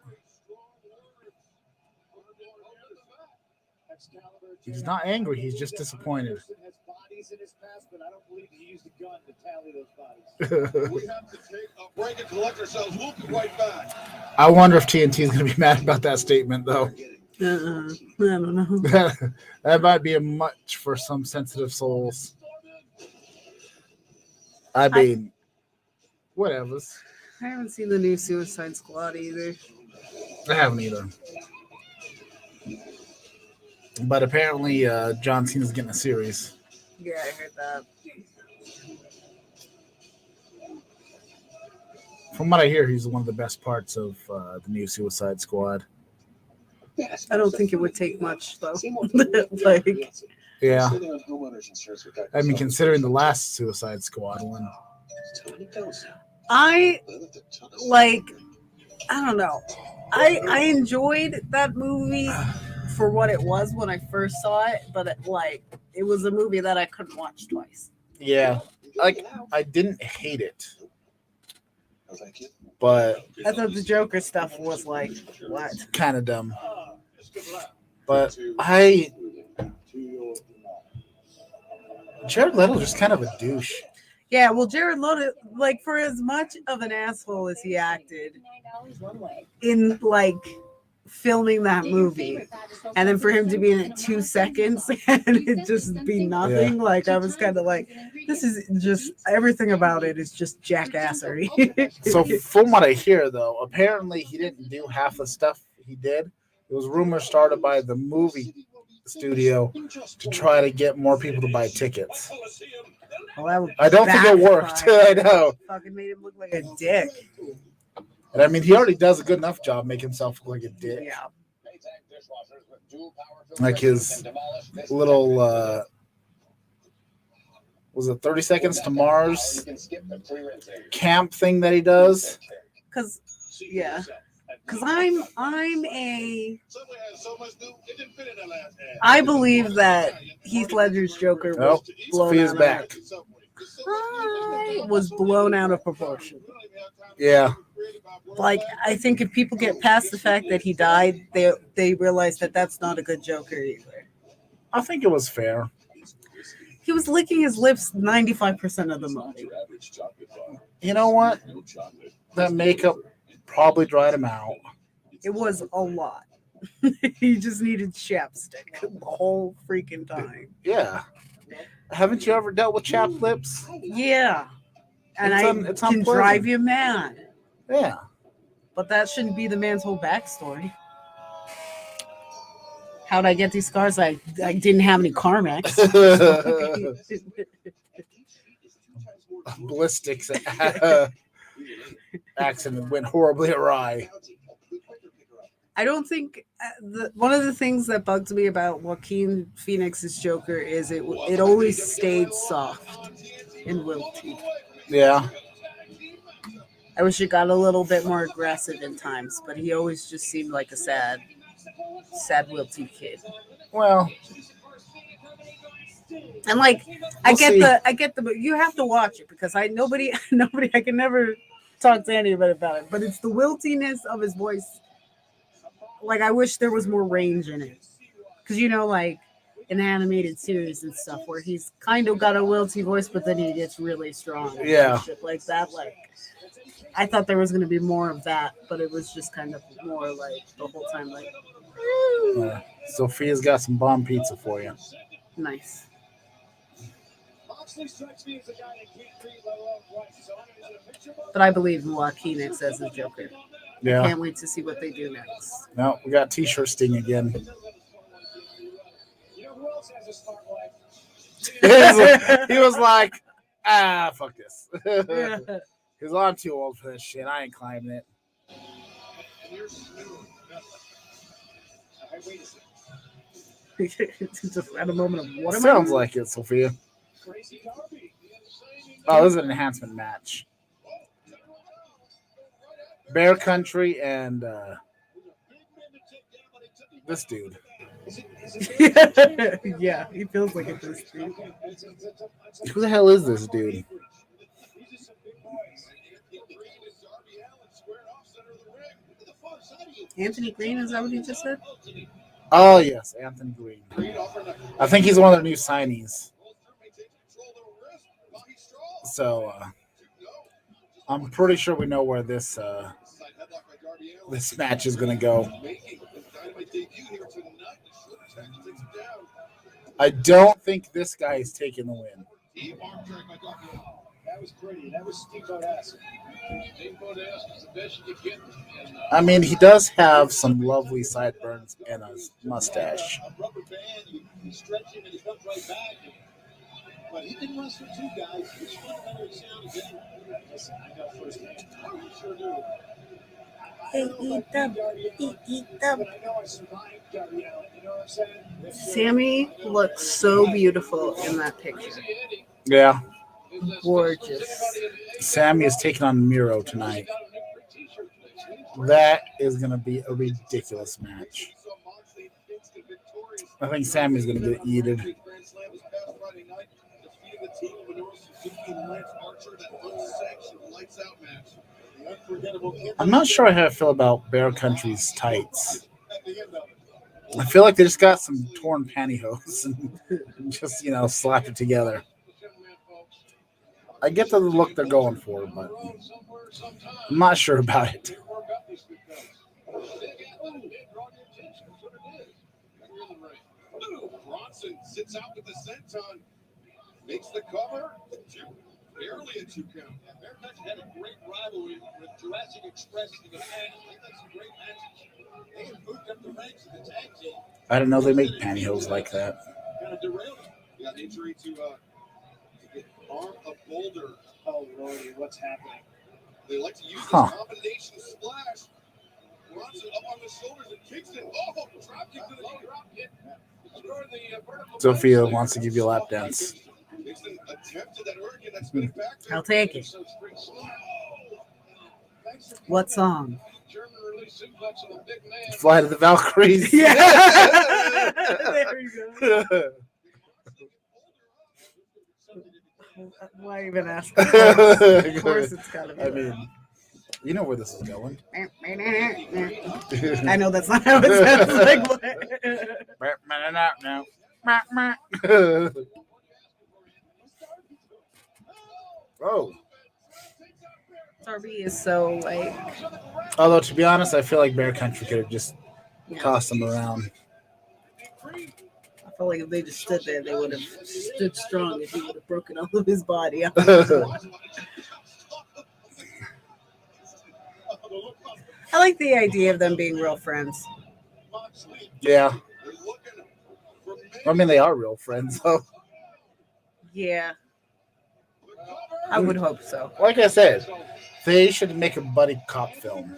He's not angry. He's just disappointed. Has bodies in his past, but I don't believe he used a gun to tally those bodies. We have to take a break and collect ourselves. We'll be right back. I wonder if TNT is going to be mad about that statement, though. I don't know. That might be a much for some sensitive souls. I mean, whatever. I haven't seen the new Suicide Squad either. I haven't either. But apparently, John Cena's getting a series. Yeah, I heard that. From what I hear, he's one of the best parts of the new Suicide Squad. I don't think it would take much though. Like, Yeah. I mean, considering the last Suicide Squad one. I don't know. I enjoyed that movie for what it was when I first saw it, but it was a movie that I couldn't watch twice. Yeah. Like, I didn't hate it. But I thought the Joker stuff was like, what? kind of dumb. Ah, But Jared Leto just kind of a douche. Yeah, well, Jared Leto, like, for as much of an asshole as he acted in filming that movie, and then for him to be in it 2 seconds and it just be nothing, I was kind of like, this is just everything about it is just jackassery. So from what I hear, though, apparently he didn't do half the stuff he did. It was rumors started by the movie studio to try to get more people to buy tickets. Well, that would I don't think it worked. I know. Fucking made him look like a dick. And I mean, he already does a good enough job making himself look like a dick. Yeah. Like his little, was it 30 Seconds to Mars camp thing that he does? Because I believe that Heath Ledger's Joker was blown Sophia's out back. was blown out of proportion. Yeah. I think if people get past the fact that he died, they realize that that's not a good Joker either. I think it was fair. He was licking his lips 95% of the movie. You know what? That makeup probably dried him out. It was a lot. He just needed chapstick the whole freaking time. Yeah. Haven't you ever dealt with chapped lips? Yeah. And It's can unpleasant. drive you mad. Yeah. But that shouldn't be the man's whole backstory. How'd I get these scars? I didn't have any Carmex. Ballistics accident went horribly awry. I don't think one of the things that bugs me about Joaquin Phoenix's Joker is it always stayed soft and wilty. Yeah. I wish it got a little bit more aggressive in times, but he always just seemed like a sad wilty kid. Well, And I get the you have to watch it because nobody I can never talk to anybody about it, but it's the wiltiness of his voice. I wish there was more range in it. Because in animated series and stuff where he's kind of got a wilty voice, but then he gets really strong. And Yeah. shit like that. I thought there was going to be more of that, but it was just kind of more the whole time Sophia's got some bomb pizza for you. Nice. Moxley strikes me as a guy that can't read, let alone write. So I'm going to picture of But I believe in Joaquin as the Joker. Yeah. Can't wait to see what they do next. No, we got T-shirt sting again. You know who else has a smart wife? He was like, fuck this. Because I'm too old for this shit. I ain't climbing it. Hey, wait a second. Just at a moment of what am Sounds I? like it, Sophia. Crazy Darby. Oh, this is an enhancement match. Bear Country and this dude. Yeah, he feels like it does too. Who the hell is this dude? Anthony Green, is that what you just said? Oh, yes, Anthony Green. I think he's one of their new signees. So, I'm pretty sure we know where this match is going to go. I don't think this guy is taking the win. That was pretty. That was Steamboat-esque. I mean, he does have some lovely sideburns and a mustache. Rubber band, you stretch him and he comes right back. But he didn't wrestle two guys. Which one better sound again? Listen, I got first name. I sure do. But I know I survived Darby Allin. You know what I'm saying? Sammy looks so beautiful in that picture. Yeah. Gorgeous. Sammy is taking on Miro tonight. That is going to be a ridiculous match. I think Sammy's going to get yeeted. I'm not sure how I feel about Bear Country's tights. I feel like they just got some torn pantyhose and just, slapped it together. I get the look they're going for, but I'm not sure about it. Bronson sits out with the senton, makes the cover, barely a 2 count. Bear Country had a great rivalry with Jurassic Express in the past. They've had some great matches. They have moved up the ranks in the tag team. I didn't know they make pantyhose like that. Kind of derailed him. Got injury to the arm of Boulder. Oh, Lordy, what's happening? They like to use this combination splash. Bronson up on the shoulders and kicks it. Oh, drop kick to the drop kick. Sophia wants to give you a lap dance. I'll take it. What song? Fly to the Valkyries. Yeah. There you go. Why even ask? Of course it's gotta be. I mean, you know where this is going. I know that's not how it sounds like. Oh. Darby is so like. Although to be honest, I feel like Bear Country could have just tossed him around. I felt like if they just stood there, they would have stood strong if he would have broken all of his body. I like the idea of them being real friends. Yeah. I mean, they are real friends, though. Yeah. I would hope so. Like I said, they should make a buddy cop film.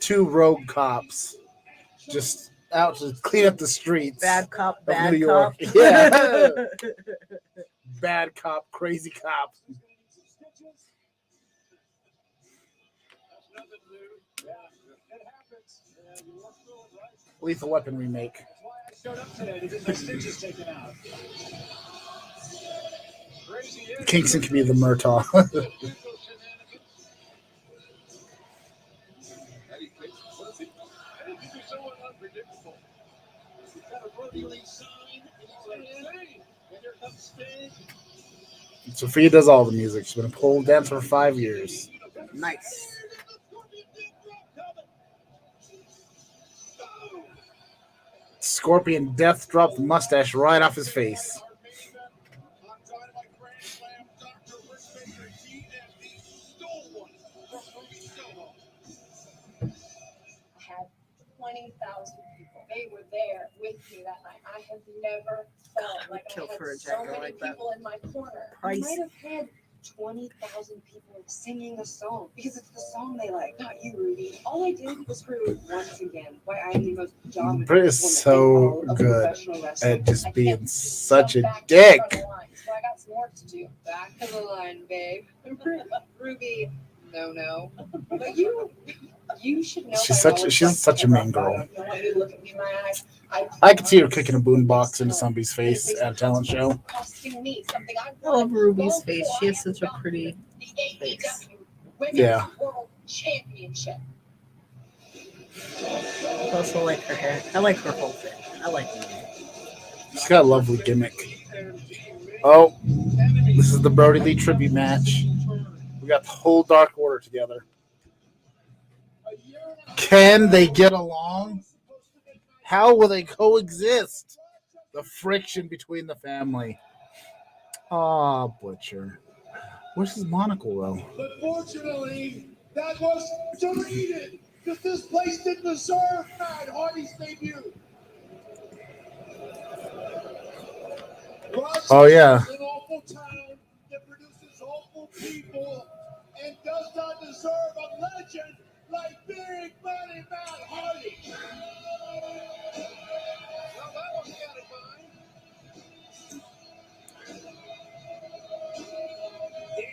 2 rogue cops just out to clean up the streets. Bad cop, of bad New cop. York. Yeah. Bad cop, crazy cop. Lethal Weapon remake. Kingston can be the Murtaugh. Sophia does all the music. She's been a pole dancer for 5 years. Nice. Scorpion Death dropped the mustache right off his face. On Dynamite Grand Slam, Dr. Richmaker DMD stole one from Ruby Soho. Had 20,000 people. They were there with me that night. I have never felt like I kill had for a so jacket many like that. people in my corner. I Price. might have had 20,000 people singing a song because it's the song they like, not you, Ruby. All I did was prove once again why I am the most dominant Britt is woman so in all of good professional wrestling. at just I being can't such jump a back to the front dick. of the line, so I got some work to do. Back of the line, babe. Ruby, no. But you should know. She's by now such it's she's like, such a mean girl. I don't want you to look at me in my eyes. I could see her kicking a boombox into somebody's face at a talent show. Costing me something I I love Ruby's wanted face. before She I has such a got pretty the face. AEW Women's Yeah. World Championship. I also like her hair. I like her whole thing. I like Ruby. She's got a lovely gimmick. Oh, this is the Brody Lee tribute match. We got the whole Dark Order together. Can they get along? How will they coexist? The friction between the family. Aw, Butcher. Where's his monocle, though? But fortunately, that was deleted because this place didn't deserve Matt Hardy's debut. Oh, yeah. Rochester is an awful town that produces awful people and does not deserve a legend like Big Money Matt Hardy. Well, that was out of mind.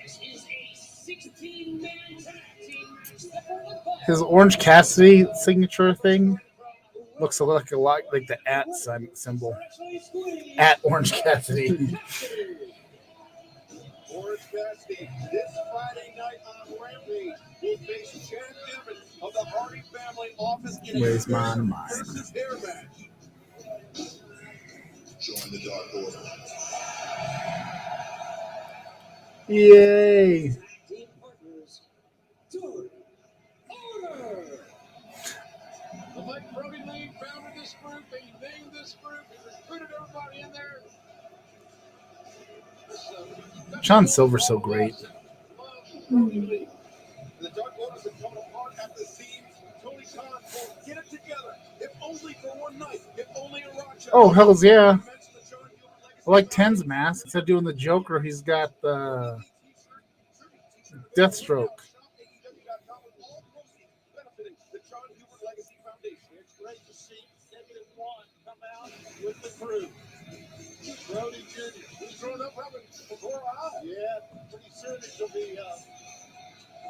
This is a 16-man tag team match. His Orange Cassidy signature thing looks like a lot like the at symbol. At Orange Cassidy. Orange Cassidy this Friday night on Rampage will face Chad Evans of the Hardy family office in a Where's my hair mind? versus hair match. Join the Dark Order. Yay! Team partners, Dark Order. The Mike Brody Lee founded this group. They named this group. He recruited everybody in there. John Silver's so great. The Dark Orders are coming apart at the seams. Tony Khan will get it together. If only for one night. If only in Rochester. Oh, hells yeah. I like Ten's mask. Instead of doing the Joker, he's got the Deathstroke. The John Hubert Legacy Foundation. It's great to see -1 come out with the crew. Brody Jr. He's grown up having before our eyes. Yeah, pretty soon it will be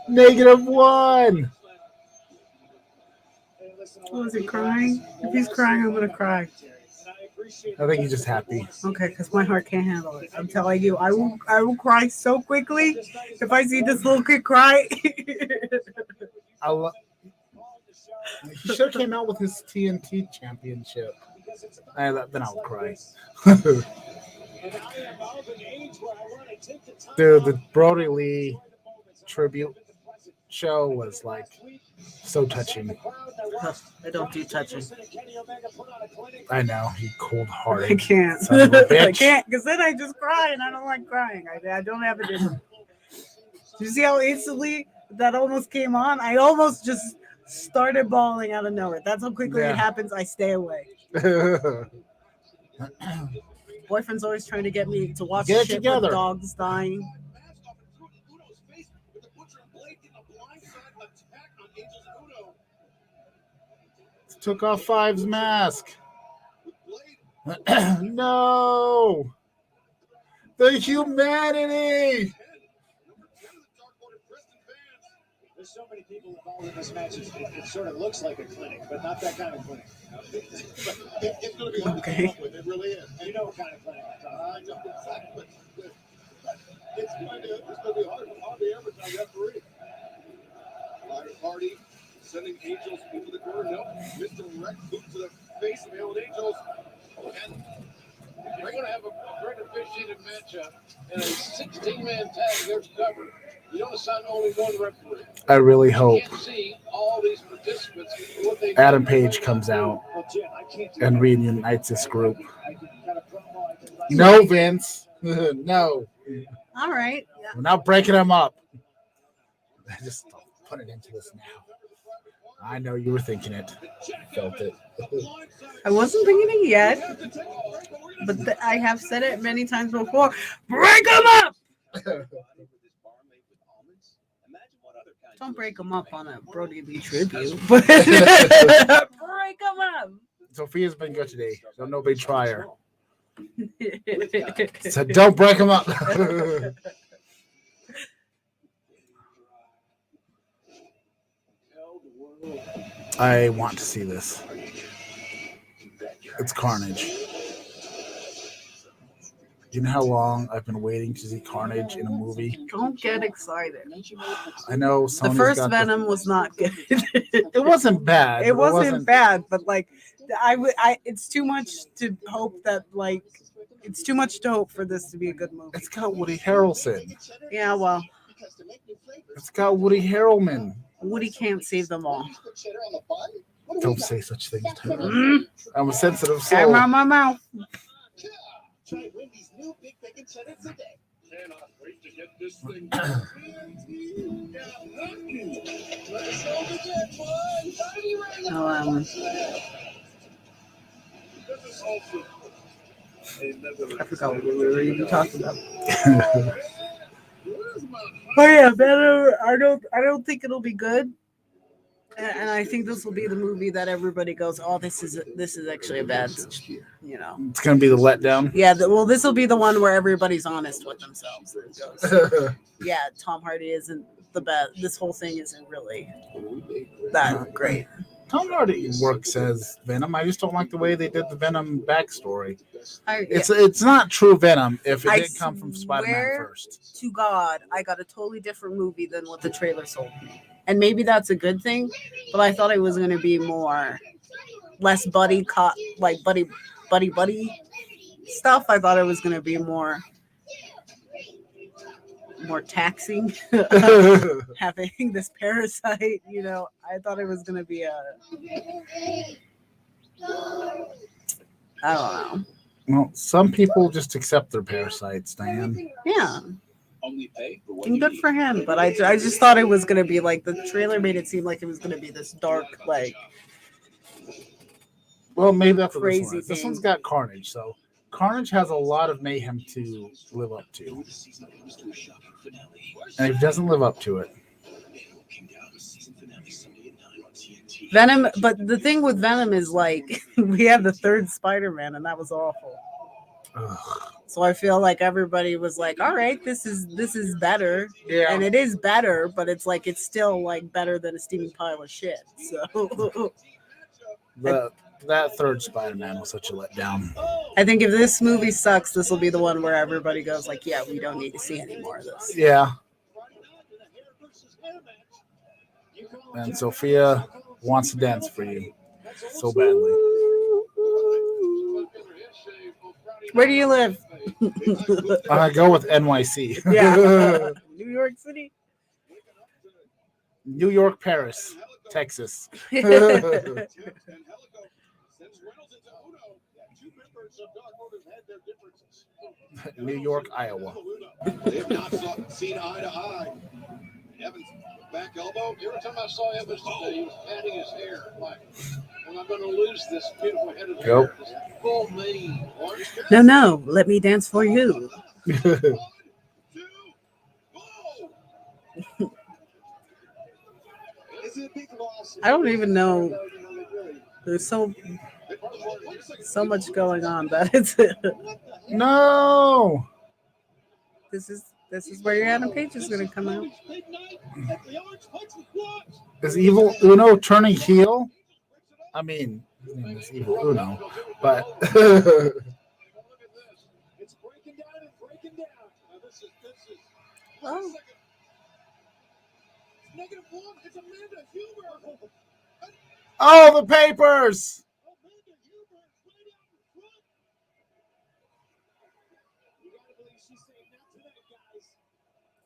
-1. Oh, is he crying? If he's crying, I'm gonna cry. I think he's just happy. Okay, because my heart can't handle it. I'm telling you, I will cry so quickly if I see this little kid cry. He should have came out with his TNT championship. Then I'll cry. Dude, the Brody Lee tribute show was like so touching. I don't do touching. I know, he cold-hearted. I can't. Son of a bitch. I can't, because then I just cry, and I don't like crying. I don't have it in me. Do you see how instantly that almost came on? I almost just started bawling out of nowhere. That's how quickly Yeah. it happens. I stay away. Boyfriend's always trying to get me to watch Get it shit together. with dogs dying. Took off Five's mask. No! The humanity! There's so many people involved in this match. It sort of looks like a clinic, but not that kind of clinic. It's going to be hard to Okay. come up with. It really is. You know what kind of clinic I'm talking about. I know exactly. It's going to be hard on the average referee. Hardy sending Angels into the corner. No, Mr. Wreck boot to the face of the old Angels. And we're going to have a great officiated matchup in a 16-man tag. There's cover. You don't assign only one referee. I really hope You can't see all these participants. What they Adam Page comes out Well, Jen, I can't do and that. reunites this group. I can cut a promo, I can write- No, Vince. No. All right. We're not breaking them up. Just put it into this now. I know you were thinking it. Felt it. I wasn't thinking it yet, but I have said it many times before. Break them up! Don't break them up on a Brody Lee tribute, but break them up. Sophia's been good today. So nobody try her. So don't break them up. I want to see this. It's Carnage. Do you know how long I've been waiting to see Carnage in a movie? Don't get excited. I know The Sony's first got Venom was not good. It wasn't bad. It wasn't bad, but like, it's too much to hope that like, it's too much to hope for this to be a good movie. It's got Woody Harrelson. Yeah, well, It's got Woody Harrelman. Woody can't save them all. Don't say such things to me. Mm, I'm a sensitive came soul. out my mouth. Try Wendy's new Big Bacon Cheddar today. Cannot wait to get this thing. Oh, I forgot what we were even talking about. Oh yeah, Venom. I don't think it'll be good, and I think this will be the movie that everybody goes, "Oh, this is actually a bad," you know. It's gonna be the letdown. Yeah, well, this will be the one where everybody's honest with themselves and goes, "Yeah, Tom Hardy isn't the best. This whole thing isn't really that great." Tom Hardy works as Venom. I just don't like the way they did the Venom backstory. It's not true Venom if it I did come from Spider-Man swear first. to God, I got a totally different movie than what the trailer sold me. And maybe that's a good thing, but I thought it was going to be less buddy cop, like buddy stuff. I thought it was going to be more taxing having this parasite, you know. I thought it was going to be I don't know. Well, some people just accept their parasites, Diane. Yeah. And good for him, but I just thought it was gonna be like the trailer made it seem like it was gonna be this dark, like Well, maybe that's what Crazy this one is. This thing. one's got Carnage, so Carnage has a lot of mayhem to live up to. And if it doesn't live up to it, Venom. But the thing with Venom is like we had the third Spider-Man, and that was awful. ugh. So I feel like everybody was like, "All right, this is better," Yeah. and it is better, but it's like it's still like better than a steaming pile of shit. So That third Spider-Man was such a letdown. I think if this movie sucks, this will be the one where everybody goes like, "Yeah, we don't need to see any more of this." Yeah. And Sophia wants to dance for you so badly. Where do you live? I go with NYC. Yeah. New York City. New York, Paris, Texas. New York, Iowa. They have not seen eye to eye. Evans back elbow. Every time I saw Evans today, he was patting his hair. Like, am I going to lose this beautiful head of hair? Yep. This full mane. No, let me dance for you. I don't even know. There's so much going on that it's No. this is where your Adam Page is gonna come out. Is Evil Uno turning heel? I mean, his name is Evil Uno, but It's breaking down and breaking down. Now this is Oh. negative one. It's Amanda Huber. oh, the papers. Amanda Huber is right out in front. You gotta believe she's saying, not tonight, guys.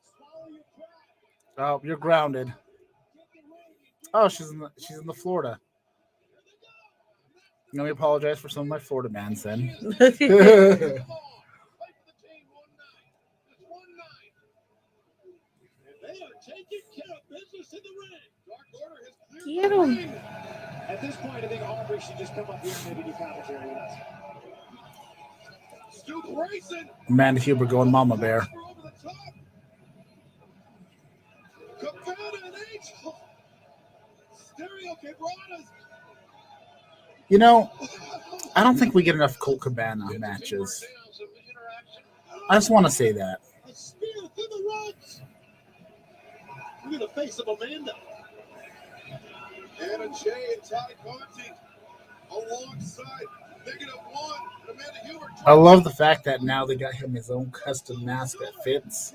Swallow your pride. Oh, you're grounded. Oh, she's in the Florida. Let me apologize for some of my Florida mans then. Get him. At this point, I think Aubrey should just come up here and maybe do commentary with us. Amanda Huber going Mama Bear. You know, I don't think we get enough Colt Cabana matches. I just want to say that. Look at the face of Amanda. Anna Jay and Toddy Conti alongside -1. Amanda Huber. I love the fact that now they got him his own custom mask that fits.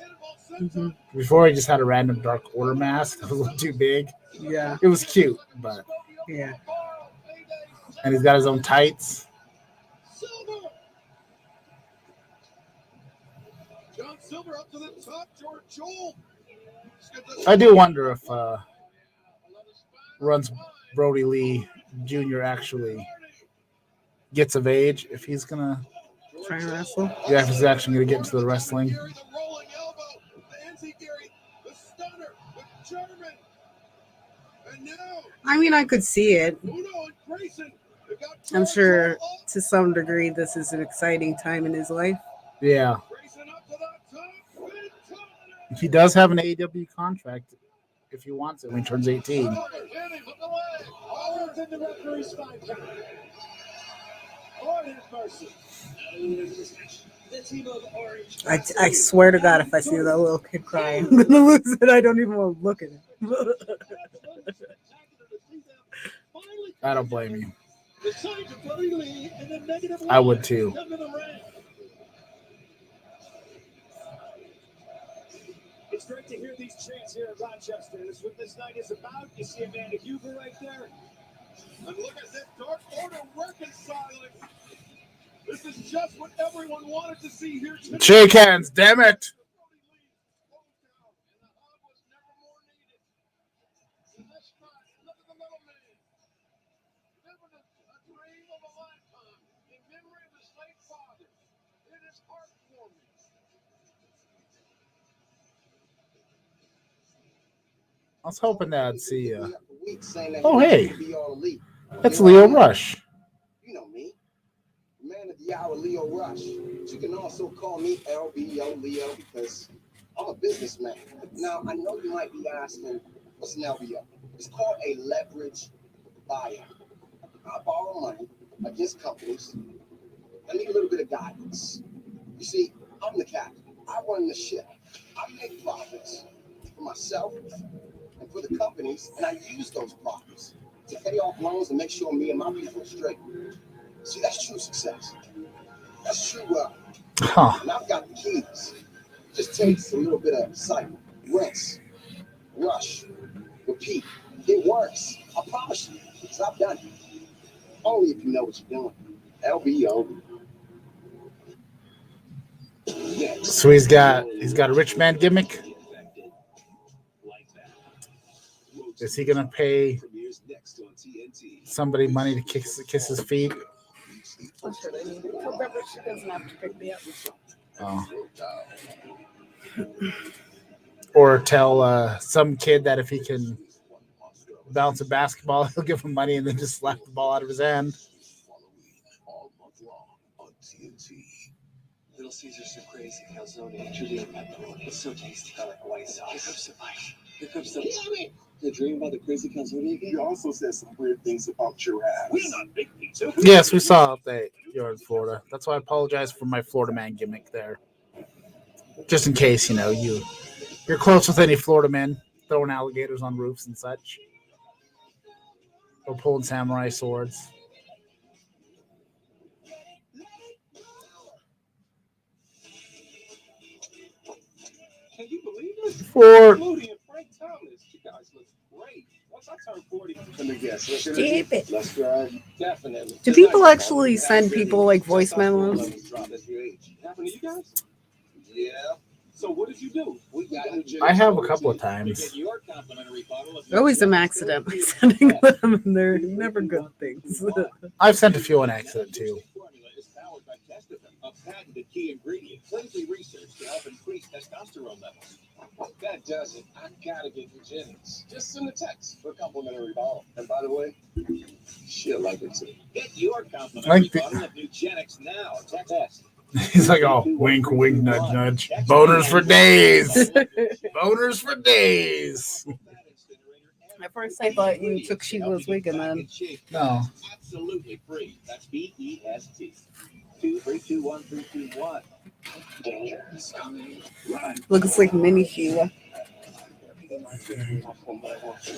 Mhm. Before he just had a random Dark Order mask that was a little too big. Yeah. It was cute, but Yeah. and he's got his own tights. John Silver up to the top. George Joel. I do wonder if runs Brody Lee Jr. actually gets of age, if he's gonna Try and wrestle. yeah, if he's actually gonna get into the wrestling. I mean, I could see it. I'm sure to some degree this is an exciting time in his life. Yeah. He does have an AEW contract if he wants it when he turns 18. All in the referee's 5 count. Lord have mercy. The team of Orange. I swear to God, if I see that little kid crying, I'm gonna lose it. I don't even want to look at it. I don't blame you. I would too. It's great to hear these chants here at Rochester. That's what this night is about. You see Amanda Huber right there. And look at this Dark Order reconciling. This is just what everyone wanted to see here tonight. Shake hands, damn it. I was hoping that I'd see you. Oh, hey. It's Leo Rush. You know me, man of the hour, Leo Rush. But you can also call me LBO Leo because I'm a businessman. Now, I know you might be asking, what's an LBO? It's called a leverage buyer. I borrow money against companies. I need a little bit of guidance. You see, I'm the captain. I run the ship. I make profits for myself and for the companies, and I use those profits to pay off loans and make sure me and my people are straight. See, that's true success. That's true wealth. And I've got the keys. It just takes a little bit of sight, rinse, rush, repeat. It works. I promise you, because I've done it. Only if you know what you're doing. LBO. So he's got a rich man gimmick. Is he gonna pay somebody money to kiss his feet? That's what I need. Remember, she doesn't have to pick me up. Oh. Or tell some kid that if he can bounce a basketball, he'll give him money and then just slap the ball out of his hand. Little Caesar's so crazy, calzone, Julian pepperoni. It's so tasty. I like white sauce. Hiccups of life. Hiccups of the dream about the crazy calzone again? You also said some weird things about giraffes. We're not big pizza. Yes, we saw that you're in Florida. That's why I apologize for my Florida man gimmick there. Just in case, you're close with any Florida men throwing alligators on roofs and such. Or pulling samurai swords. Can you believe this? For Moody and Frank Thomas. You guys look great. Once I turn 40, Let me guess. Stupid. Let's drive. definitely. Do people actually send people like voice memos? Happen to you guys? Yeah. So what did you do? We got I have a couple of times. your complimentary bottle of I always am accidentally sending them, and they're never good things. I've sent a few on accident too. formula is powered by Testofen, a patented key ingredient clinically researched to help increase testosterone levels. That does it. I gotta get the Jennings. Just send a text for a complimentary bottle. And by the way, she'll like it too. Get your complimentary Like the- bottle of Nugenix now. Text He's like, oh, wink, wink, nudge, nudge. Boners for days. Boners for days. At first, I thought you took Sheila's wig, and then No. Absolutely free. That's BEST. 2321321. Danger is coming. Run. looks like mini Sheila.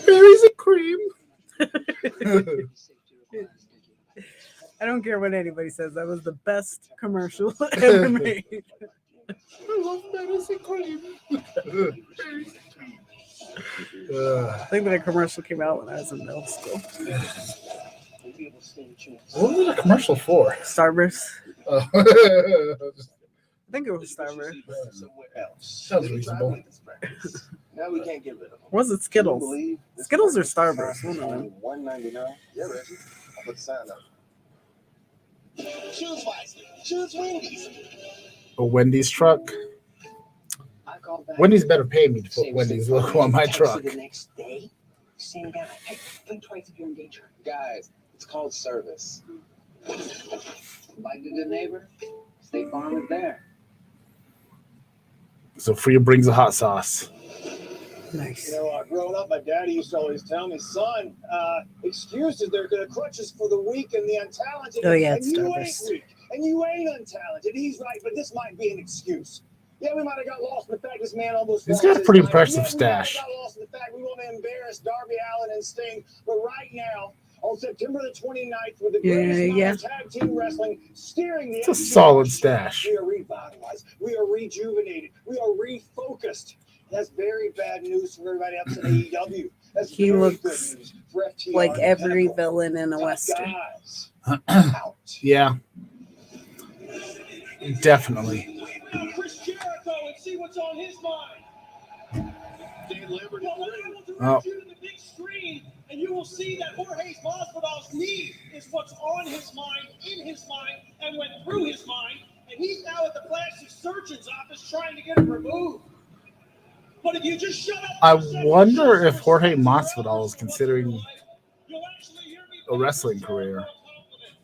Berries and cream. I don't care what anybody says. That was the best commercial ever made. I love berries and cream. I think that a commercial came out when I was in middle school. What was the commercial for? Starburst. Oh. I think it was Starburst. Somewhere else. Sounds reasonable. Now we can't get rid of them. Or was it Skittles? Believe this Skittles or price Starburst? is One of only them. $1.99. Yeah, Reggie. I'll put the sign up. Choose wisely. Choose Wendy's. A Wendy's truck. I called back. Wendy's better pay me to put Wendy's logo on my truck. The next day, Same guy. Hey, think twice if you're in danger. guys, it's called service. Like a good neighbor, State Farm is there. So Freya brings a hot sauce. Nice. Growing up, my daddy used to always tell me, son, excuses, they're going to crutches for the weak and the untalented. Oh, yeah, and it's you ain't Starburst. weak, and you ain't untalented. He's right, but this might be an excuse. Yeah, we might have got lost in the fact this man almost He's lost got a his pretty mind. impressive Yeah, we might stash. have got lost in the fact we want to embarrass Darby Allin and Sting, but right now, on September the 29th, with the greatest night Yeah. of tag team wrestling, steering the It's a FTR solid ship, stash. We are revitalized. We are rejuvenated. We are refocused. That's very bad news for everybody else in AEW. That's He very looks good news for FTR like and every Pinnacle. villain in a Top western. guys out. Yeah, definitely. Now Chris Jericho and see what's on his mind. Dan Lambert Well, is I ready. will direct Oh. you to the big screen, and you will see that Jorge Masvidal's knee is what's on his mind, in his mind, and went through his mind. And he's now at the plastic surgeon's office trying to get it removed. But if you just shut up, I for a second, wonder shut if up, Jorge shut up, Masvidal is shut up, considering you'll actually hear me a wrestling career.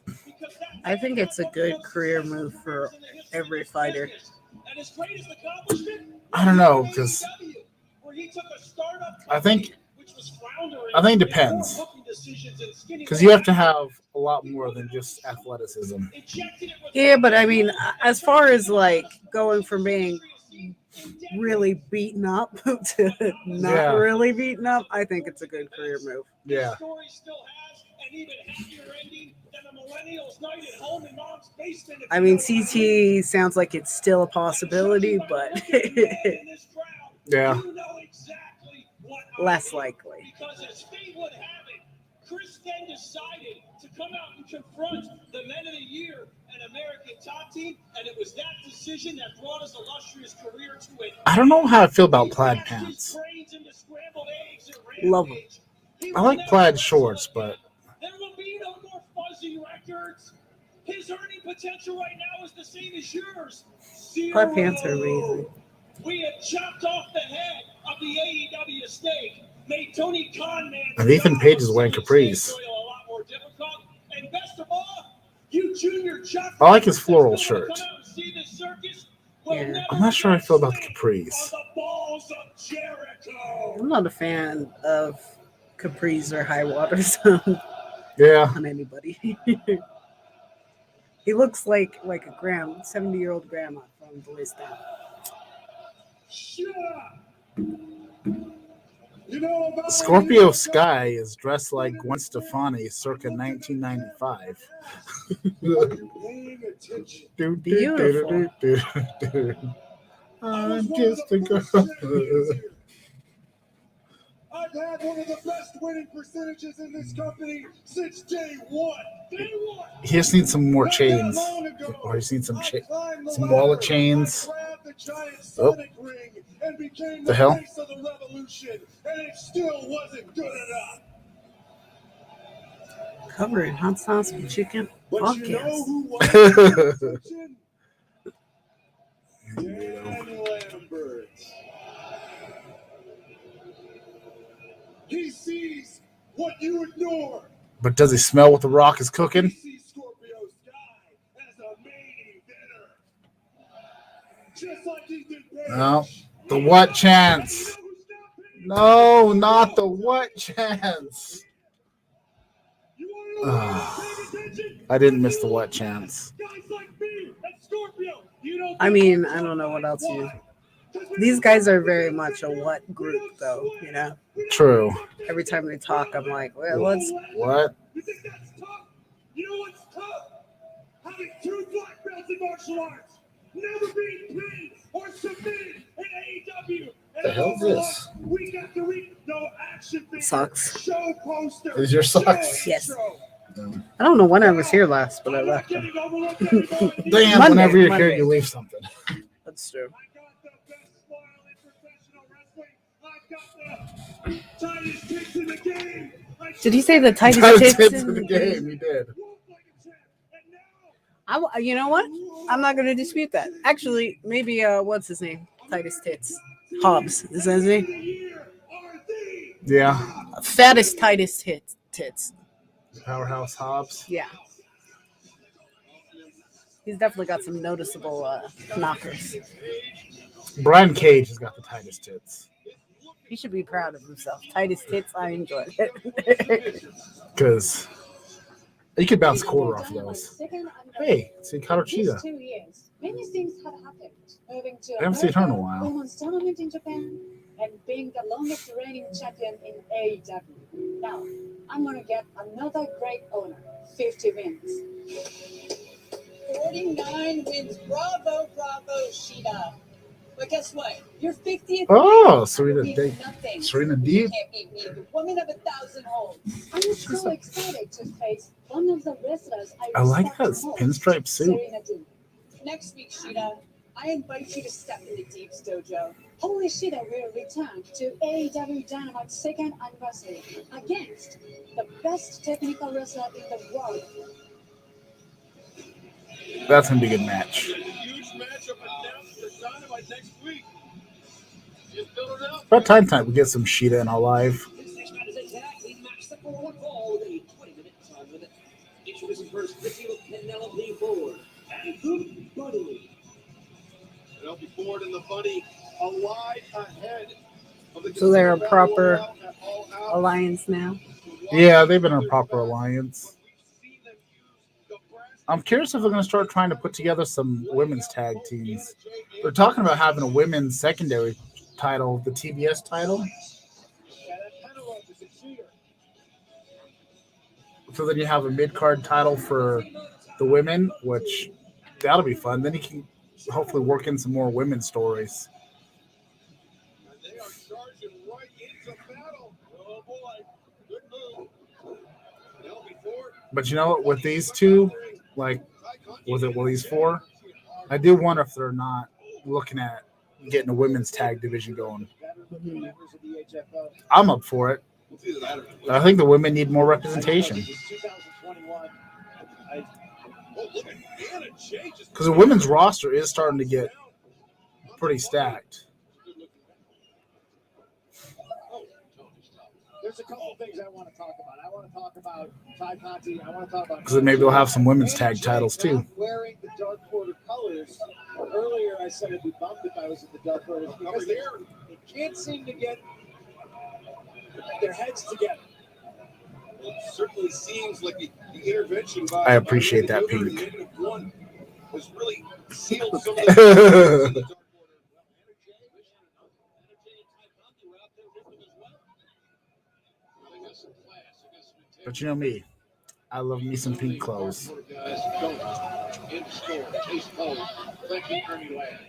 because that I think it's a good career move for every fighter. And his greatest accomplishment, I don't know, because where he took a startup I think company which was floundering I think it in depends. poor booking decisions and skinny because you have to have a lot more than just athleticism. injected it with Yeah, but I mean, as far as like going from being really beaten up to not Yeah. really beaten up, I think it's a good career move. Yeah. story still has an even happier ending than a millennial's night at home in mom's basement. I mean, CT sounds like it's still a possibility, but Yeah. less likely. Because as fate would have it, Chris then decided to come out and confront the Men of the Year and American Top Team, and it was that decision that brought his illustrious career to an I don't know how I feel about plaid pants. Love 'em. I like plaid shorts, but There will be no more fuzzy records. His earning potential right now is the same as yours. Plaid pants are Zero. amazing. We have chopped off the head of the AEW snake, made Tony Khan man. And Ethan Page is wearing capris. A lot more difficult. And best of all, you junior Chuck. I like his floral that's gonna shirt. come out and see this circus will Yeah. never I'm not sure I feel about the get capris. on the balls of Jericho. I'm not a fan of capris or high waters Yeah. on anybody. He looks like a 70-year-old grandma from Boys Town. You know about Scorpio Sky is dressed like Gwen Stefani circa 1995. paying attention. Beautiful. I'm just a girl. I've had one of the best winning percentages in this company since day one. Day one. He just needs some more chains. Or he just needs some wallet chains. Oh. The hell? And it still wasn't good enough. Cover in hot sauce with chicken. But Fuck you yes. know who was Dan Lambert. He sees what you ignore. But does he smell what the Rock is cooking? He sees Scorpio Sky as a main eventer. Just like he did Page. No. The what chance? No, not the what chance. I didn't miss the what chance. I mean, I don't know what else you. These guys are very much a what group, though. You know. True. Every time they talk, I'm like, well, let's. What? You think that's tough? You know what's tough? Having 2 black belts in martial arts, never being pinned or submitted in AEW. The hell's this? Week after week, no action figure, Socks. show poster. Is your socks? Yes. I don't know when I was here last, but I left. Damn, Monday, whenever you're Monday. here, you leave something. That's true. I got the best smile in professional wrestling. I got the tightest tits in the game. Did he say the tightest Tight tits tits in in the game. He did. You know what? I'm not going to dispute that. Actually, maybe what's his name? Tightest tits. Hobbs. Is that his name? Yeah. Fattest, tightest tits. Powerhouse Hobbs. Yeah. He's definitely got some noticeable knockers. Brian Cage has got the tightest tits. He should be proud of himself. Tightest tits, I enjoy it. Because you could bounce a quarter off of those. Hey, see Karuchida. 2 years, many things have happened. Moving to I haven't seen her in a America, while. women's tournament in Japan, and being the longest reigning champion in AEW. Now, I'm gonna get another great owner. 50 wins. 49 wins. Bravo, bravo, Sheeta. But guess what? Your 50th Oh, win Serena means Deep. nothing. Serena You Deep. can't beat me, the woman of 1,000 homes. I was so excited to face one of the wrestlers I like respect that most, pinstripe suit. Serena Deeb. Next week, Sheeta, I invite you to step in the Deep's dojo. Holy Shida will return to AEW Dynamite 2nd anniversary against the best technical wrestler in the world. That's going to be a good match. Huge matchup announced for Dynamite next week. In Philadelphia. About time we get some Sheeta in our live. This next match is a tag team match set for one fall with a 20-minute time limit. Introducing first, the team of Penelope Ford and the Bunny. Penelope Ford and the Bunny alive ahead of the So they're a proper All Out. alliance now. Yeah, they've been a proper alliance. I'm curious if they're going to start trying to put together some women's tag teams. They're talking about having a women's secondary title, the TBS title. So then you have a mid-card title for the women, which that'll be fun. Then you can hopefully work in some more women's stories. And they are charging right into battle. Oh boy, good move. Penelope Ford. But you know what? With these two, like, these 4? I do wonder if they're not looking at getting a women's tag division going. I'm up for it. I think the women need more representation. Because the women's roster is starting to get pretty stacked. There's a couple of things I want to talk about. I want to talk about Ty Conti. I want to talk about Because maybe they'll have some women's tag titles too. Wearing the Dark Order colors. Earlier, I said I'd be bummed if I was in the Dark Order because they can't seem to get their heads together. It certainly seems like the intervention by I appreciate that, by Pink. -1 was really sealed some of the But you know me, I love me some pink clothes. In store, Chase Cole, thank you, Ernie Ladd.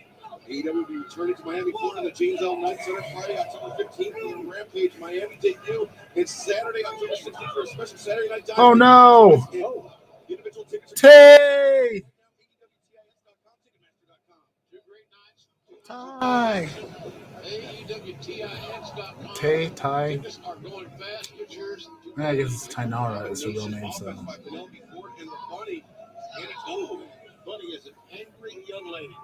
AEW will be returning to Miami, Florida, the James L. Knight Center Friday, October 15th for the Rampage Miami debut. It's Saturday, October 16th for a special Saturday Night Dynamite. Oh no! Individual tickets are Tay! Ty! Tay, Ty. I guess it's Tainara is her real name, so. Bunny is an angry young lady.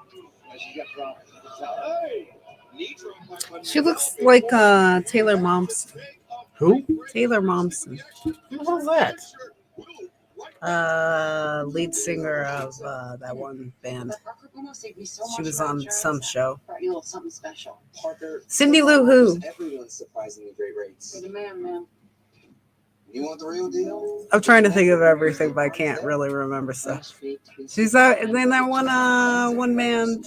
She looks like Taylor Momsen. Who? Taylor Momsen. Who was that? Lead singer of that one band. She was on some show. Something special. Cindy Lou Who. Everyone's surprisingly great rates. You're the man. You want the real deal? I'm trying to think of everything, but I can't really remember stuff. She's out, and then that one man.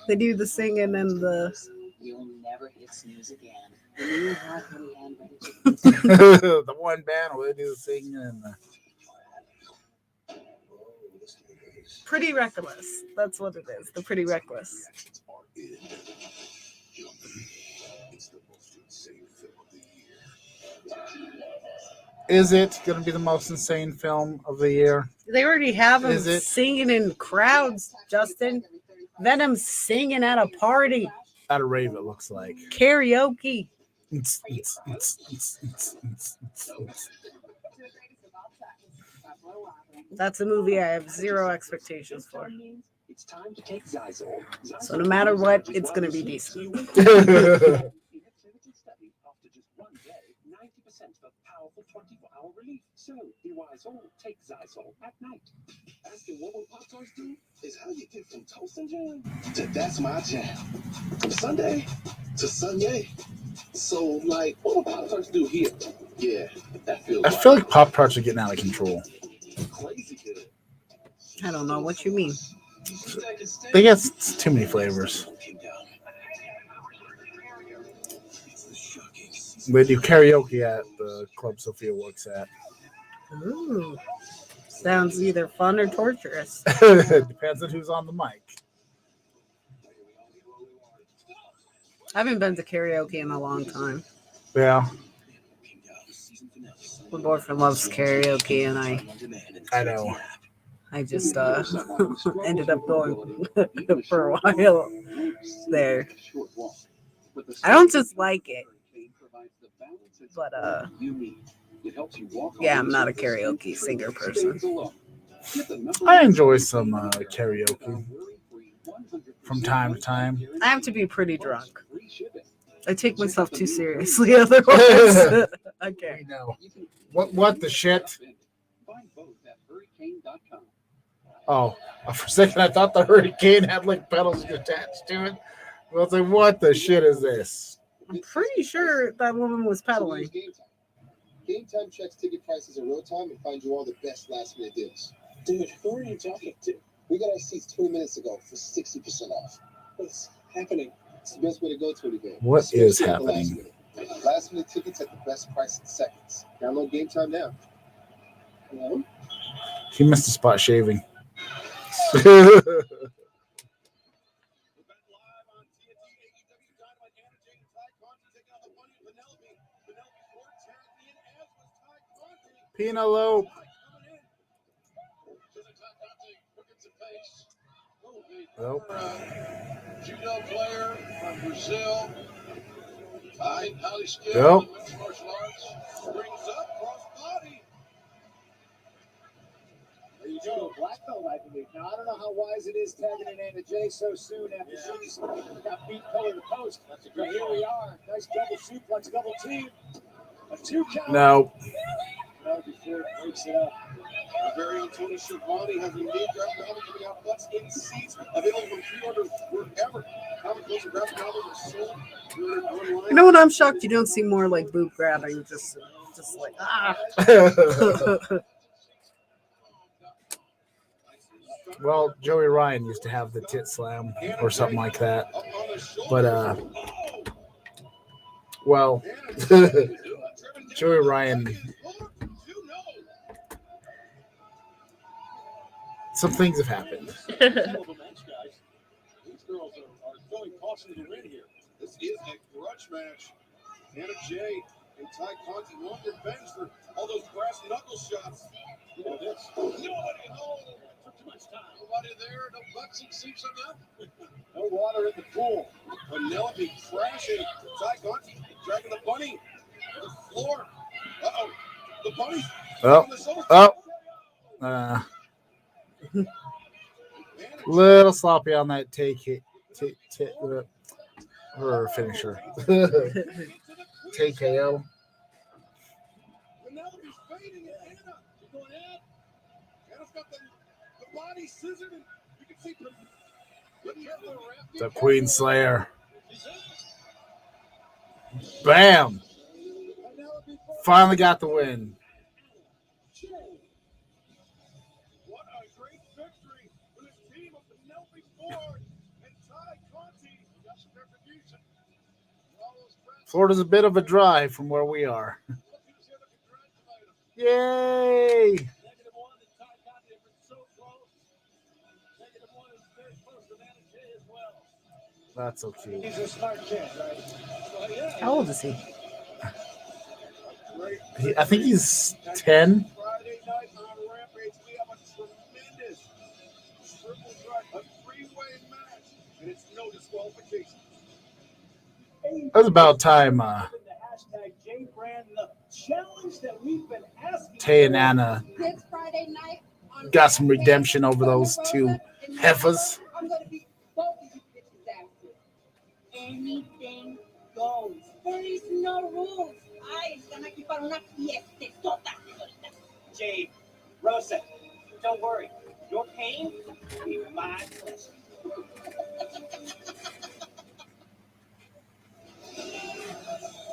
They do the singing and the. You'll never hit snooze again. You have honey hand ready to The one band where they do the singing and the. Pretty Reckless. That's what it is. The Pretty Reckless. Is it going to be the most insane film of the year? They already have him Is it? singing in crowds, Justin. Venom singing at a party. At a rave, it looks like. Karaoke. That's a movie I have zero expectations for. It's time to take Zysol. So no matter what, it's going to be decent. The pivotal study after just one day, 90% of powerful 24-hour relief. So be wise all, take Zysol at night. Asking what will Pop-Tarts do is how you get from toast and jam to that's my jam. From Sunday to Sunday. So, like, what will Pop-Tarts do here? Yeah, that feels I feel like Pop Tarts are getting out of control. crazy good. I don't know what you mean. They get too many flavors. They do karaoke at the club Sophia works at. Ooh. Sounds either fun or torturous. Depends on who's on the mic. I haven't been to karaoke in a long time. Yeah, My boyfriend loves karaoke, and I know. I just ended up going for a while there. I don't just like it, but yeah, I'm not a karaoke singer person. I enjoy some karaoke from time to time. I have to be pretty drunk. I take myself too seriously otherwise. Okay. I know. What the shit? Oh, for a second I thought the Hurricane had like pedals attached to it. I was like, what the shit is this? I'm pretty sure that woman was pedaling. Game Time checks ticket prices in real time and finds you all the best last minute deals. Dude, who are you talking to? We got our seats 20 minutes ago for 60% off. What's happening? It's the best way to go to an event. What Especially is at the happening? Last minute tickets at the best price in seconds. Download Game Time now. Hello? He missed a spot shaving. Penelope. Nope. Judo player from Brazil. Highly skilled Yep. in mixed martial arts. Brings up cross body. You judo black belt, I believe. Now, I don't know how wise it is tagging in Anna Jay so soon after she's got beat pillar to post. But here we are. Nice double suplex, double team. A 2 count. No. No, before it breaks it up. Our very own Tony Schiavone has a new graphic novel coming out Butts in Seats, available for pre-order wherever comic books and graphic novels are sold. You know what? I'm shocked you don't see more like boob grabbing. Just like Well, Joey Ryan used to have the tit slam or something like that. But well, Joey Ryan. Some things have happened. girls are showing caution to the win here. This is a grudge match. Anna Jay and Ty Conti on their bench for all those brass knuckle shots. Look at this. Nobody home. Took too much time. Nobody there. No boxing seats enough. No water in the pool. Penelope crashing. Ty Conti dragging the bunny to the floor. Uh-oh. The bunny's on the shoulder. Little sloppy on that her finisher. TKO. Penelope's fading at Anna. She's going out. Anna's got the body scissored, and you can see the Queen Slayer. Bam! Finally got the win. What a great victory for this team of Penelope Ford and Ty Conti. Got some retribution. Florida's a bit of a drive from where we are. Yay! That's so cute. He's a smart kid, right? How old is he? I think he's 10. Friday night on Rampage, we have a tremendous triple threat, a three-way match, and it's no disqualification. That's about time. Tay and Anna This Friday night on got some redemption over those two heifers. I'm going to be both of you bitches after. Anything goes. There is no rules. Ay, están aquí para una fiestezota, señorita. Jade, Rosa, don't worry. Your pain will be my pleasure.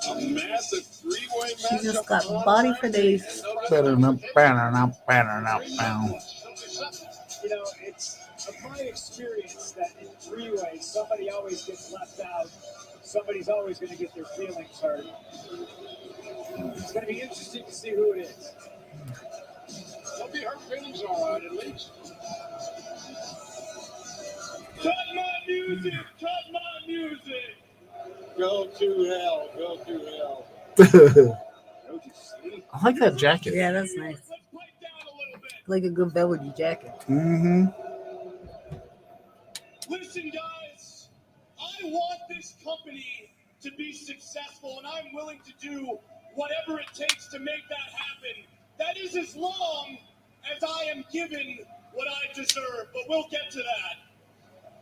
A massive three-way She match. just got body for days. You know, it's of my experience that in three-way, somebody always gets left out. Somebody's always going to get their feelings hurt. It's going to be interesting to see who it is. They'll be her feelings all right, at least. Cut my music! Cut my music! Go to hell! Go to hell! I like that jacket. Yeah, that's nice. Like a good velvety jacket. Mm-hmm. Listen, guys, I want this company to be successful, and I'm willing to do whatever it takes to make that happen. That is as long as I am given what I deserve, but we'll get to that.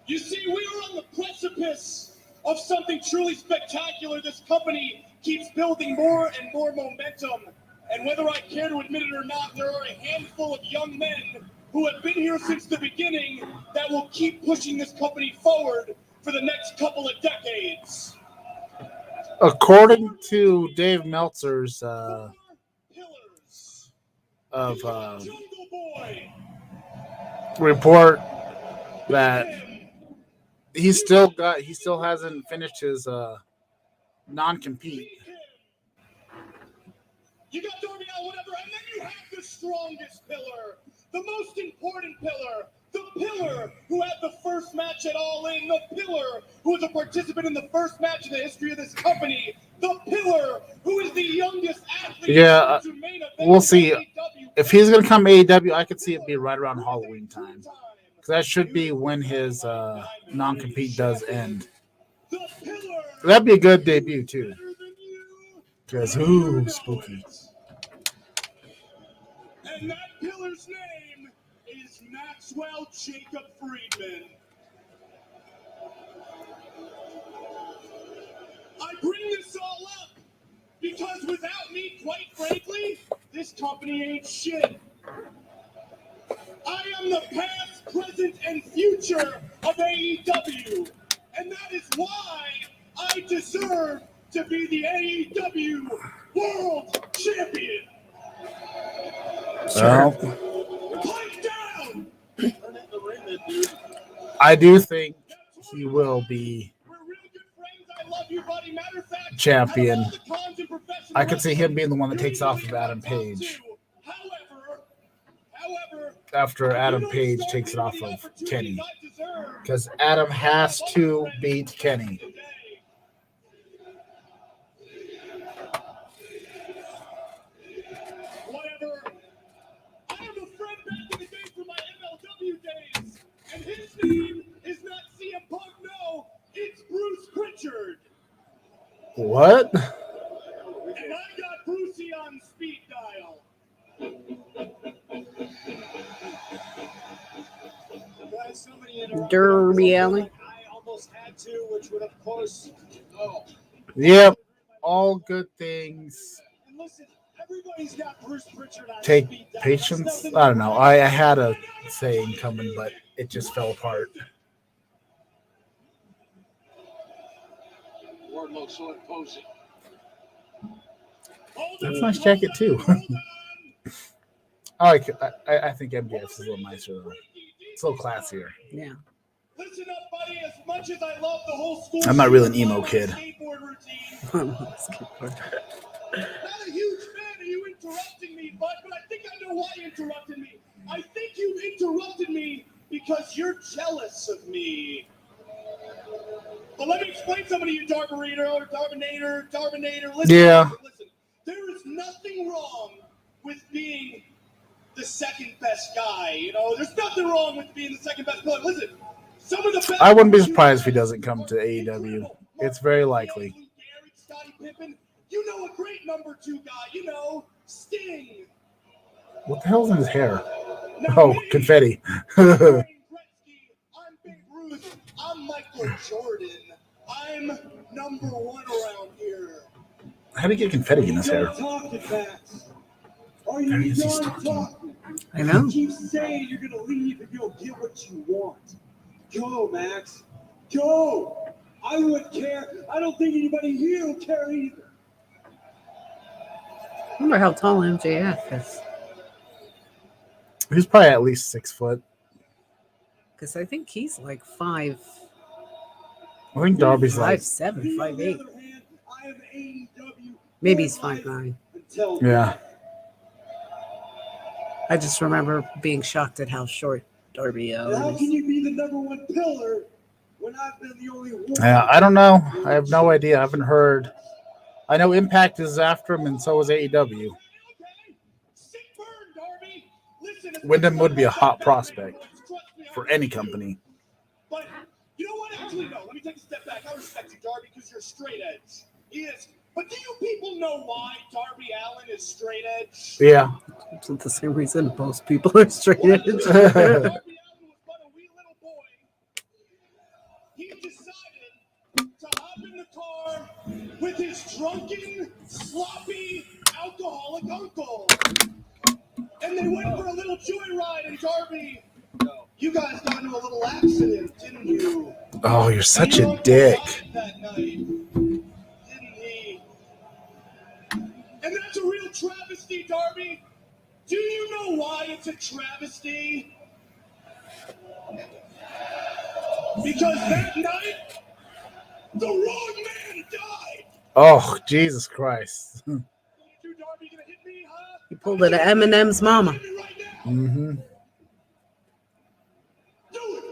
You see, we are on the precipice of something truly spectacular. This company keeps building more and more momentum, and whether I care to admit it or not, there are a handful of young men who have been here since the beginning that will keep pushing this company forward for the next couple of decades. According to Dave Meltzer's Jungle Boy, report, that he still hasn't finished his non-compete. you got Darby Allin, whatever, and then you have the strongest pillar, the most important pillar, the pillar who had the first match at All In, the pillar who was a participant in the first match in the history of this company, the pillar who is the youngest athlete. Yeah, to main event we'll see. AEW. If he's going to come AEW, I could see it be right around Halloween time. Because that should be when his non-compete does end. That'd be a good debut, too. Because, ooh, spooky. And that pillar's name is Maxwell Jacob Friedman. I bring this all up because without me, quite frankly, this company ain't shit. I am the past, present, and future of AEW. And that is why I deserve to be the AEW World Champion. Well, Pipe down! I do think he will be We're real good friends. I love you, buddy. Matter of fact, champion. out of all the cons in professional I could see him being the one that wrestling, takes off you're of the Adam only one I Page. talk to. However, After Adam you don't Page start takes it me off the of opportunities Kenny. I deserve. Because Adam has to beat Kenny. Whatever. I have a friend back in the day from my MLW days, and his name is not CM Punk, no, it's Bruce Pritchard. What? And I got Brucey on speed dial. Guys, somebody interrupted Derby us. Alley. I almost had to, which would, of course, oh. Yep. All good things And listen, everybody's got Bruce Pritchard on take speed dial. patience. I don't know. I had a saying coming, but it just fell apart. Wardlow so imposing. That's a nice jacket too. I think MJF's is a little nicer though. It's a little classier. Yeah. Listen up, buddy. As much as I love the whole school, I'm not really an emo kid. skateboard routine. Not a huge fan of you interrupting me, bud, but I think I know why you interrupted me. I think you interrupted me because you're jealous of me. But let me explain something to you, Darminator. Listen, Yeah. listen. There is nothing wrong with being the second best guy. You know, there's nothing wrong with being the second best. But listen, some of the best. I wouldn't be surprised if he doesn't come to AEW. It's very likely. You know, a great number 2 guy. You know, Sting. What the hell's in his hair? Oh, confetti. I'm Big Ruth. I'm Michael Jordan. I'm number 1 around here. How did he get confetti in his hair? Are Where you is he done stalking? talking? I know. You keep saying you're gonna leave and you'll get what you want. Go, Max. Go. I wouldn't care. I don't think anybody here will care either. I wonder how tall MJF is. He's probably at least 6 foot. Because I think he's like 5'7", I think Darby's like, 5'8". On the other hand, I have AEW Maybe he's for life 5'9". until yeah. I just remember being shocked at how short Darby And how is. can you be the number 1 pillar when I've been the only one? Yeah, I don't know. I have no idea. I haven't heard. I know Impact is after him, and so is AEW. Wyndham would be a hot prospect for any company. But you know what? Actually, no. Let me take a step back. I respect you, Darby, because you're straight edge. He is. But do you people know why Darby Allin is straight edge? Yeah. It's the same reason most people are straight edge. Darby Allin was but a wee little boy. He decided to hop in the car with his drunken, sloppy, alcoholic uncle. And they went for a little joyride, and Darby, you guys got into a little accident, didn't you? Oh, you're such a dick. That night, didn't he? And that's a real travesty, Darby. Do you know why it's a travesty? Because that night, the wrong man died. Oh, Jesus Christ. You, Darby, gonna hit me, huh? He pulled it at Eminem's mama. Hit me right now. Mm-hmm. Do it.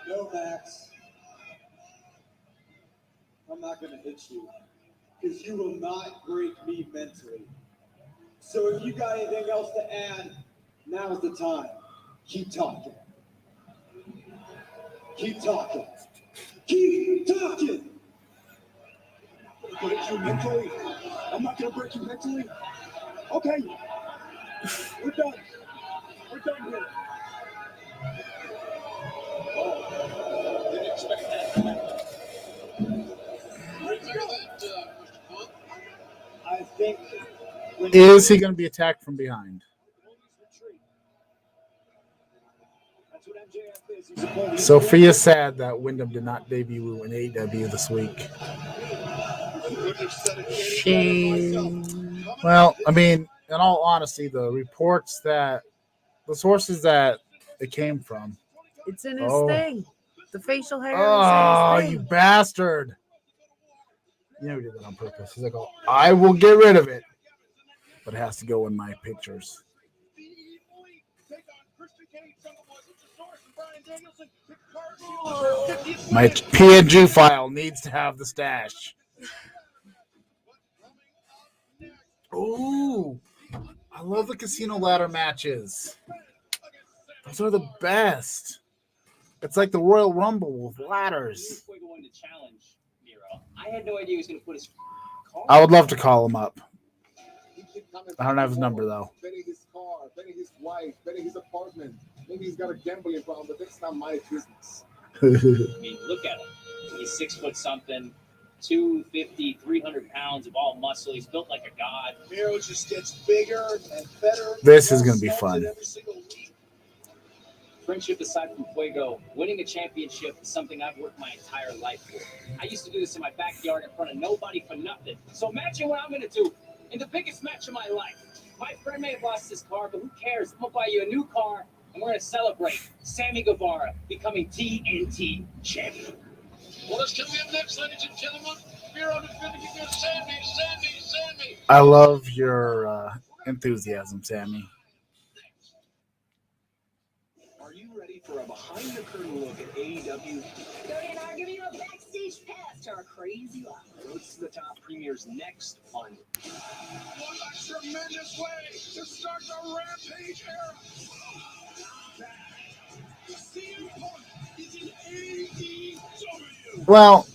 No, Max. I'm not going to hit you because you will not break me mentally. So if you got anything else to add, now's the time. Keep talking. Keep talking. Keep talking. Break you mentally? I'm not gonna break you mentally. Okay. We're done. We're done here. Oh, didn't expect that. I think. Is he going to be attacked from behind? That's what MJF is. He's supposed to Sophia's sad that Wyndham did not debut in AEW this week. Shame. Well, I mean, in all honesty, the sources that it came from. It's in his Oh. thing. The facial hair Oh, is in you his thing. bastard. You know he did that on purpose. He's like, oh, I will get rid of it. But it has to go in my pictures. My PNG file needs to have the stash. Ooh, I love the casino ladder matches. Those are the best. It's like the Royal Rumble with ladders. I had no idea he was going to put his I would love to call him up. I don't have his number though. Betting his car, betting his wife, betting his apartment. Maybe he's got a gambling problem, but that's not my business. I mean, look at him. He's 6 foot something, 250, 300 pounds of all muscle. He's built like a god. Miro just gets bigger and better. This is going to be fun. Every single week. Friendship aside from Fuego, winning a championship is something I've worked my entire life for. I used to do this in my backyard in front of nobody for nothing. So imagine what I'm going to do in the biggest match of my life. My friend may have lost his car, but who cares? I'm going to buy you a new car, and we're going to celebrate Sammy Guevara becoming TNT champion. Well, let's come in next, ladies and gentlemen. Miro defending against Sammy. I love your enthusiasm, Sammy. Are you ready for a behind-the-curtain look at AEW? Cody and I are giving you a backstage pass to our crazy life. Roads to the Top Premier's next fun. What a tremendous way to start the Rampage era. CM Punk is in AEW. Well,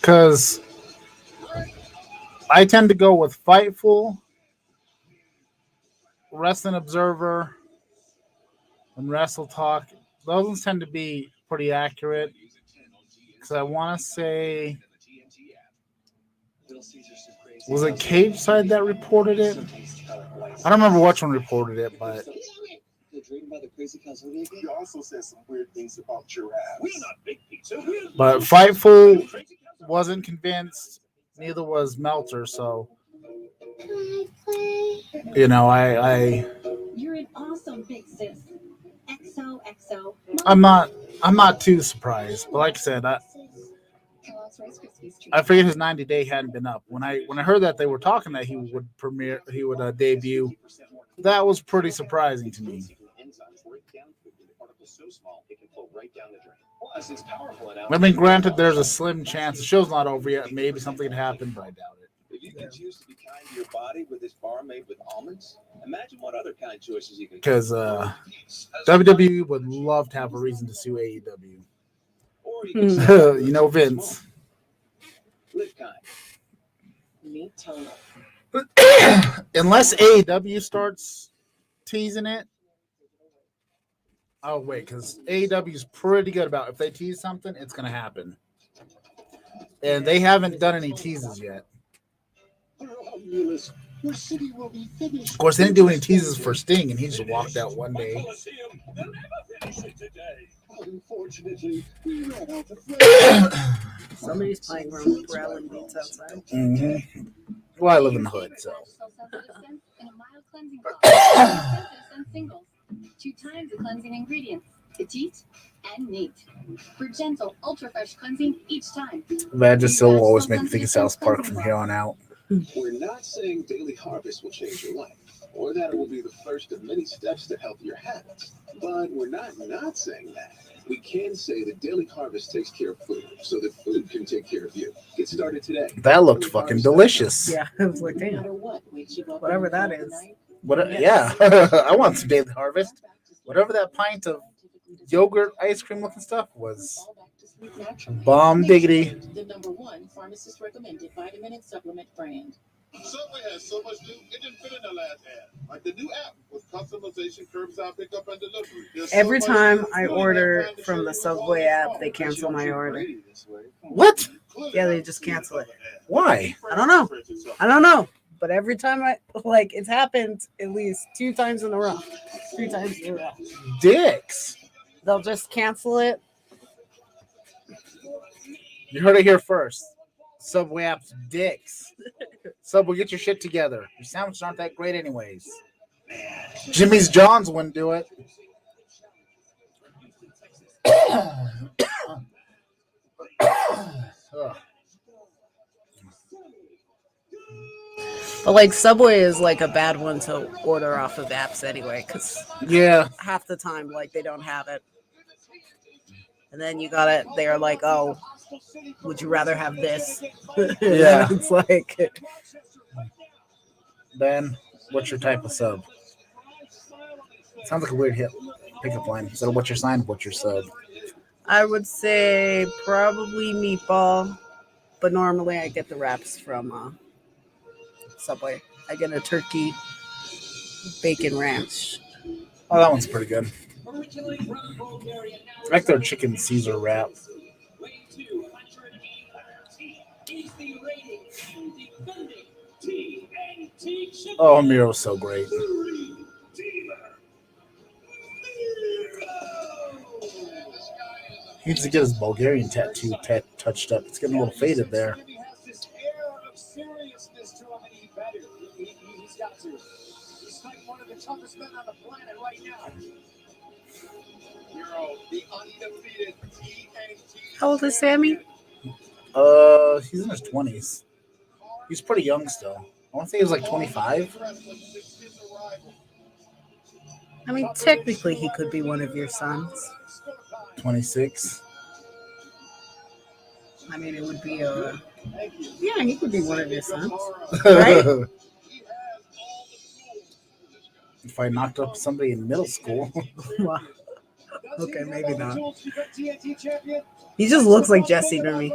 because I tend to go with Fightful, Wrestling Observer, and Wrestle Talk. Those ones tend to be pretty accurate. Because I want to say, was it Cage Side that reported it? I don't remember which one reported it, but He also said some weird things about giraffes. We're not big pizza. but Fightful wasn't convinced. Neither was Meltzer. So, you know, You're an awesome big sis. XOXO. I'm not too surprised. But like I said, I figured his 90-day hadn't been up. When I heard that they were talking that he would debut, that was pretty surprising to me. I mean, granted, there's a slim chance the show's not over yet. Maybe something could happen, but I doubt it. If you can choose to be kind to your body with this bar made with almonds, imagine what other kind choices you can. Because WWE would love to have a reason to sue AEW. Or you can say, You know, Vince. live kind. Me too. Unless AEW starts teasing it. Oh, wait, because AEW is pretty good about if they tease something, it's going to happen. And they haven't done any teases yet. Of course, they didn't do any teases for Sting, and he just walked out one day. Unfortunately, we ran out of Somebody's playing growling beats outside. Mm-hmm. Well, I live in the hood, so. In a mild cleansing balm. And singles. 2 times the cleansing ingredients. Petite and neat. For gentle, ultra-fresh cleansing each time. That just still will always make me think of South Park from here on out. We're not saying Daily Harvest will change your life, or that it will be the first of many steps to healthier habits. But we're not saying that. We can say that Daily Harvest takes care of food, so that food can take care of you. Get started today. That looked fucking delicious. Yeah, I was like, damn. Whatever that is. What? Yeah, I want some Daily Harvest. Whatever that pint of yogurt ice cream looking stuff was. Bomb diggity. The #1 pharmacist recommended vitamin and supplement brand. Subway has so much new, it didn't fit in the last ad. Like the new app with customization, curbside pickup, and delivery. There's so Every much time new, I you don't order have time to from the share your Subway phone. app, they cancel my order. What? Yeah, they just cancel it. Why? I don't know. But every time it's happened at least 2 times in a row. 3 times in a row. Dicks. They'll just cancel it. You heard it here first. Subway app's dicks. Subway, get your shit together. Your sandwiches aren't that great anyways. Jimmy's John's wouldn't do it. Ugh. But like Subway is like a bad one to order off of apps anyway, because Yeah, half the time like they don't have it, and then you got it. They're like, oh, would you rather have this? Yeah. And it's like, Ben, what's your type of sub? Sounds like a weird hit pickup line. Instead of what's your sign, what's your sub? I would say probably meatball, but normally I get the wraps from Subway. I get a turkey bacon ranch. Oh, that one's pretty good. I like their chicken Caesar wrap. Oh, Miro's so great. He needs to get his Bulgarian tattoo touched up. It's getting a little faded there. He's like one of the toughest men on the planet right now. How old is Sammy? He's in his 20s. He's pretty young still. I want to say he was like 25. I mean, technically, he could be one of your sons. 26. I mean, it would be a. Yeah, he could be one of your sons, right? If I knocked up somebody in middle school. Wow. Okay, maybe not. He just looks like Jesse to me.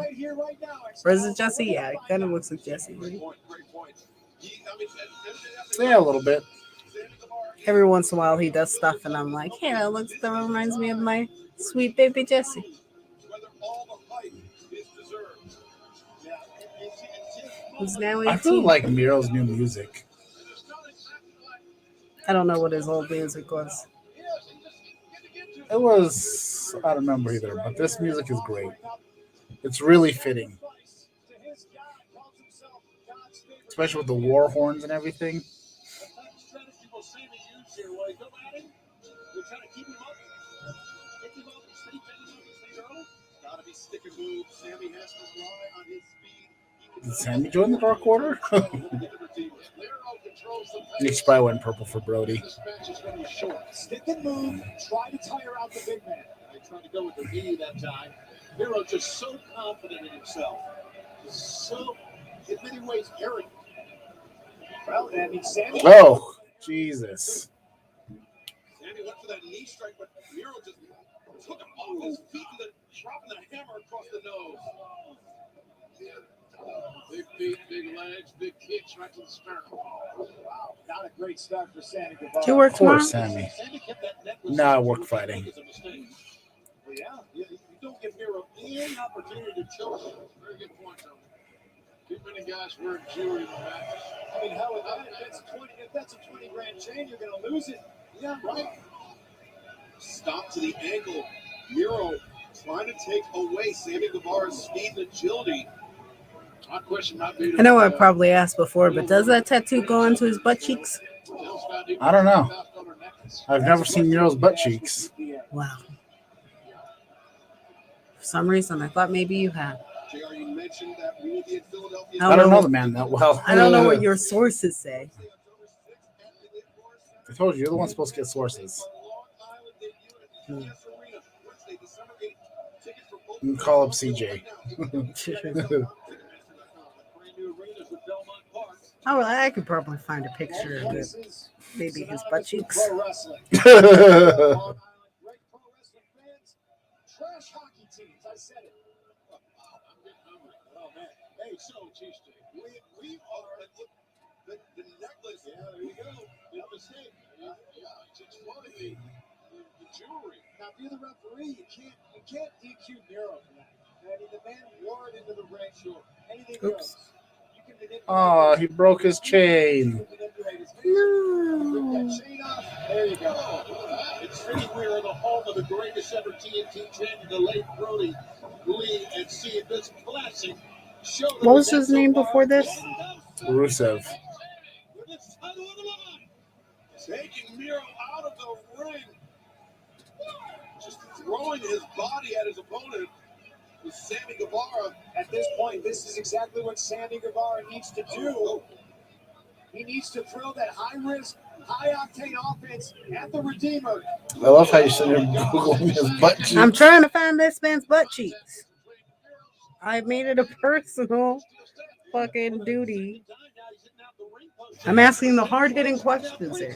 Or is it Jesse? Yeah, it kind of looks like Jesse. Right? Yeah, a little bit. Every once in a while, he does stuff, and I'm like, hey, that reminds me of my sweet baby Jesse. Who's now 18. I really like Miro's new music. I don't know what his old music was. It was, I don't remember either, but this music is great. It's really fitting. Especially with the war horns and everything. Did Sammy join the Dark Order? He probably went purple for Brody. Stick and move. Try to tire out the big man. I tried to go with the V that time. Miro just so confident in himself. So, in many ways, arrogant. Well, I mean, Sammy. Oh, Jesus. Sammy went for that knee strike, but Miro just took him off his feet and then dropping the hammer across the nose. Big feet, big legs, big kicks right to the sternum. Wow, not a great start for Sammy Guevara. Do you work tomorrow? Poor Sammy. No, I work Friday. Well, yeah, you don't give Miro any opportunity to choke him. Very good point, Tony. Too many guys wearing jewelry in the match. I mean, hell, if that's a 20 grand chain, you're going to lose it. Yeah, right. Stop to the ankle. Miro trying to take away Sammy Guevara's speed and agility. I know I probably asked before, but does that tattoo go onto his butt cheeks? I don't know. I've never seen Miro's butt cheeks. Wow. For some reason, I thought maybe you had. I don't know the man that well. I don't know what your sources say. I told you, you're the one supposed to get sources. You can call up CJ. Oh, well, I could probably find a picture of it. Maybe his butt cheeks. Trash hockey teams, I said it. Oh, man. Hey, so, Cheesesteak, we are the necklace. Yeah, there you go. No mistake. Yeah, it's funny. The jewelry. Now, if you're the referee, you can't DQ Miro for that. I mean, the man wore it into the ring. Sure. Anything goes. Oh, he broke his chain. No. There you go. It's fitting we're in the home of the greatest ever TNT champion, the late Brody Lee, and seeing this classic show. What was his name before this? Rusev. Taking Miro out of the ring. Just throwing his body at his opponent. With Sammy Guevara. At this point, this is exactly what Sammy Guevara needs to do. He needs to throw that high-risk, high-octane offense at the Redeemer. I love how you said Googling his butt cheeks. I'm trying to find this man's butt cheeks. I made it a personal fucking duty. I'm asking the hard-hitting questions here.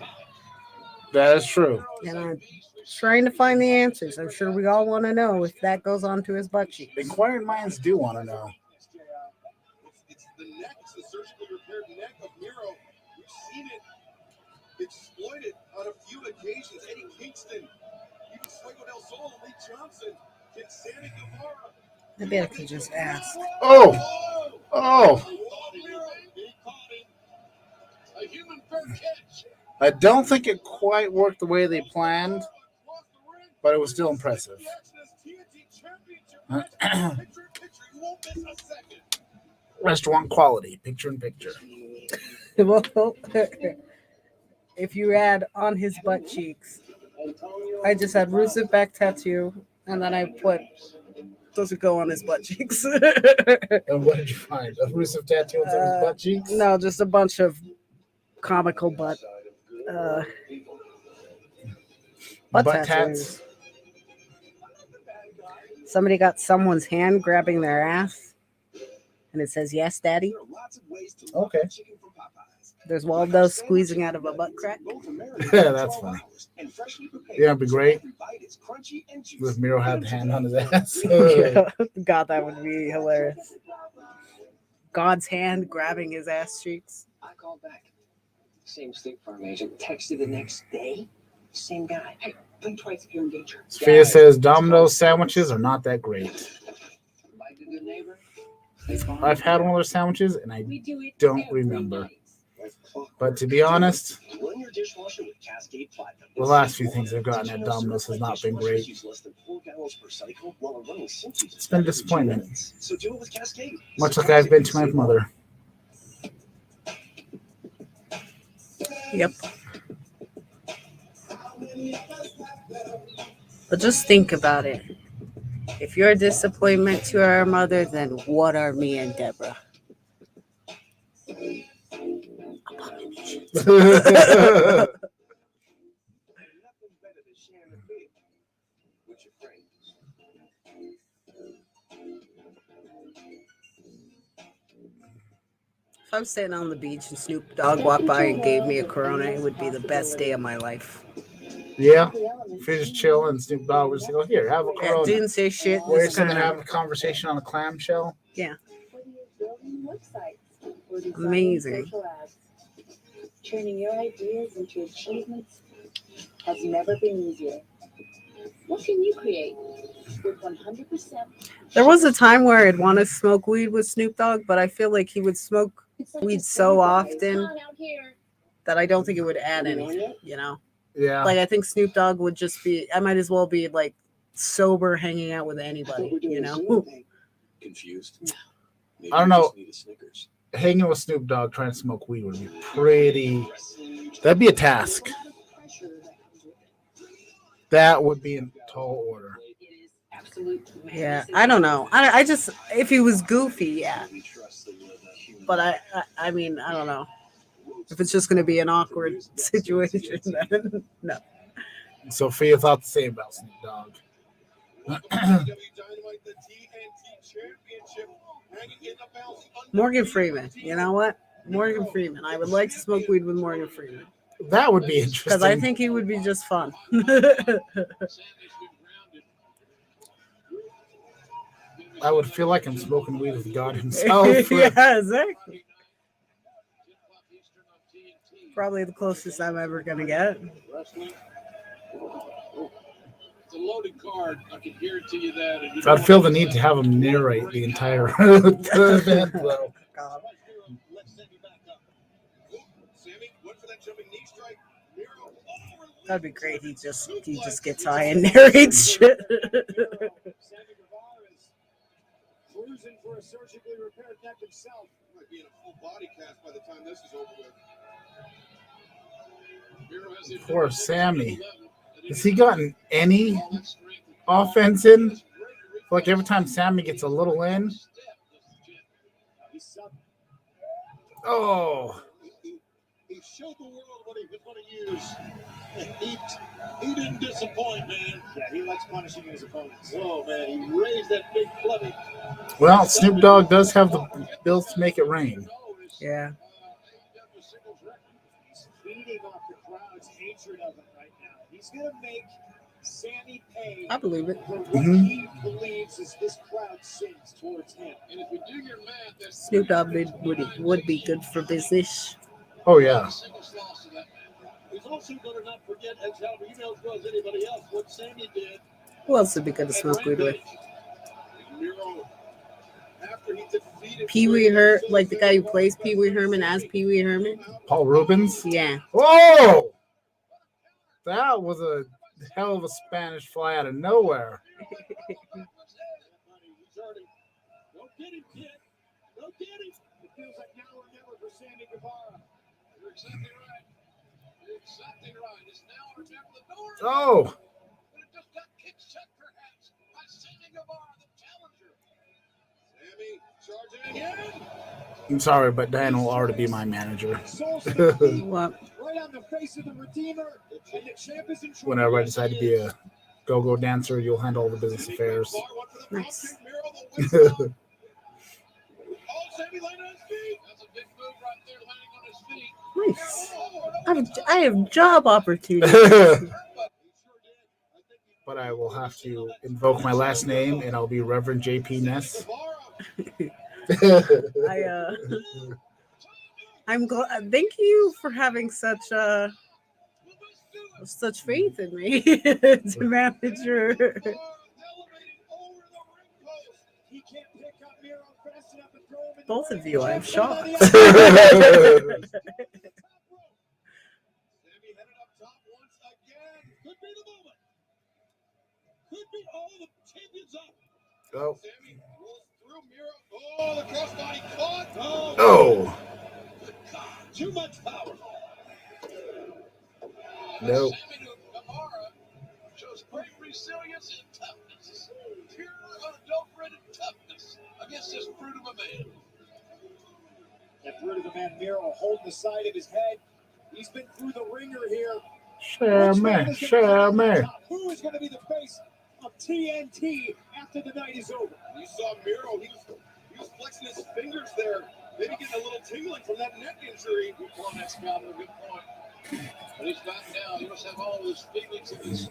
That is true. And I'm trying to find the answers. I'm sure we all want to know if that goes on to his butt cheeks. Inquiring minds do want to know. It's the neck. It's the surgically repaired neck of Miro. We've seen it exploited on a few occasions. Eddie Kingston, even Fuego del Sol, Lee Johnson, Sammy Guevara. Maybe I could just ask. Oh! A human fair catch. I don't think it quite worked the way they planned, but it was still impressive. Restaurant quality, picture in picture. Well, if you add on his butt cheeks, I just had Rusev back tattoo, and then I put does it go on his butt cheeks? And what did you find? A Rusev tattoo on his butt cheeks? No, just a bunch of comical butt tattoos. Tats. Somebody got someone's hand grabbing their ass, and it says, "Yes, Daddy." Okay. There's Waldo squeezing out of a butt crack. Yeah, that's funny. Yeah, it'd be great if Miro had the hand on his ass. God, that would be hilarious. God's hand grabbing his ass cheeks. I called back. Same State Farm agent texted the next day. Same guy. Hey, blink twice if you're in danger. Sophia says Domino's sandwiches are not that great. Like a good neighbor. I've had one of their sandwiches and I don't remember. But to be honest, the last few things I've gotten at Domino's has not been great. It's been disappointment. Much like I've been to my mother. Yep. But just think about it. If you're a disappointment to our mother, then what are me and Deborah? If I'm sitting on the beach and Snoop Dogg walked by and gave me a Corona, it would be the best day of my life. Yeah, if you're just chilling and Snoop Dogg would just go, here, have a Corona. Didn't say shit. We're sitting there having a conversation on a clamshell. Yeah. Amazing. Turning your ideas into achievements has never been easier. What can you create with 100%? There was a time where I'd want to smoke weed with Snoop Dogg, but I feel like he would smoke weed so often that I don't think it would add anything, you know? Yeah. Like, I think Snoop Dogg would just be, I might as well be, like, sober hanging out with anybody, you know? Confused. I don't know. Hanging with Snoop Dogg trying to smoke weed would be pretty. That'd be a task. That would be in tall order. Yeah, I don't know. I just, if he was goofy, yeah. But I mean, I don't know. If it's just going to be an awkward situation, then no. Sophia thought the same about Snoop Dogg. Morgan Freeman. You know what? Morgan Freeman. I would like to smoke weed with Morgan Freeman. That would be interesting. Because I think he would be just fun. I would feel like I'm smoking weed with God himself. Yeah, exactly. Probably the closest I'm ever going to get. It's a loaded card. I can guarantee you that. I'd feel the need to have him narrate the entire event, though. God. That'd be great. He just gets high and narrates shit. Cruising for a surgically repaired neck himself. Might be in a full body cast by the time this is over with. Poor Sammy. Has he gotten any offense in? I feel like every time Sammy gets a little in. Oh. showed the world what he was going to use. He didn't disappoint, man. Yeah, he likes punishing his opponents. Oh, man, he raised that big clubby. Well, Snoop Dogg does have the bills to make it rain. Yeah. He's feeding off the crowd's hatred of him right now. He's going to make Sammy pay I believe it. for what he believes is this crowd sins towards him. And if you do your math, that's Snoop Dogg would be good for business. Oh, yeah. he's also going to not forget, as how he knows well as anybody else, what Sammy did. Who else would be good to smoke weed with? Miro, after he defeated Pee Wee Herman, like the guy who plays Pee Wee Herman as Pee Wee Herman. Paul Rubens? Yeah. Whoa! That was a hell of a Spanish fly out of nowhere. Go get him, kid. Go get him. It feels like now or never for Sammy Guevara. You're exactly right. You're exactly right. It's now or never. The door. Oh! But it just got kicked shut, perhaps, by Sammy Guevara, the challenger. Sammy charging again. I'm sorry, but Diana will already be my manager. What? Right on the face of the Redeemer, and the champ is in trouble. Whenever I decide to be a go-go dancer, you'll handle all the business affairs. Nice. Oh, Sammy landing on his feet. That's a big move right there, landing on his feet. Nice. I have job opportunities. But I will have to invoke my last name, and I'll be Reverend J.P. Ness. I'm glad. Thank you for having such faith in me to manage your. Both of you, I'm shocked. Oh. Oh, the crossbody caught. Oh. Too much power. No. Sammy Guevara shows great resilience and toughness. Pure, unadulterated toughness against this brute of a man. That brute of a man, Miro, holding the side of his head. He's been through the ringer here. Share me. Who is going to be the face of TNT after the night is over? You saw Miro. He was flexing his fingers there. Maybe getting a little tingling from that neck injury. Good point, that Scott. A good point. But he's back now. He must have all of his feelings in his.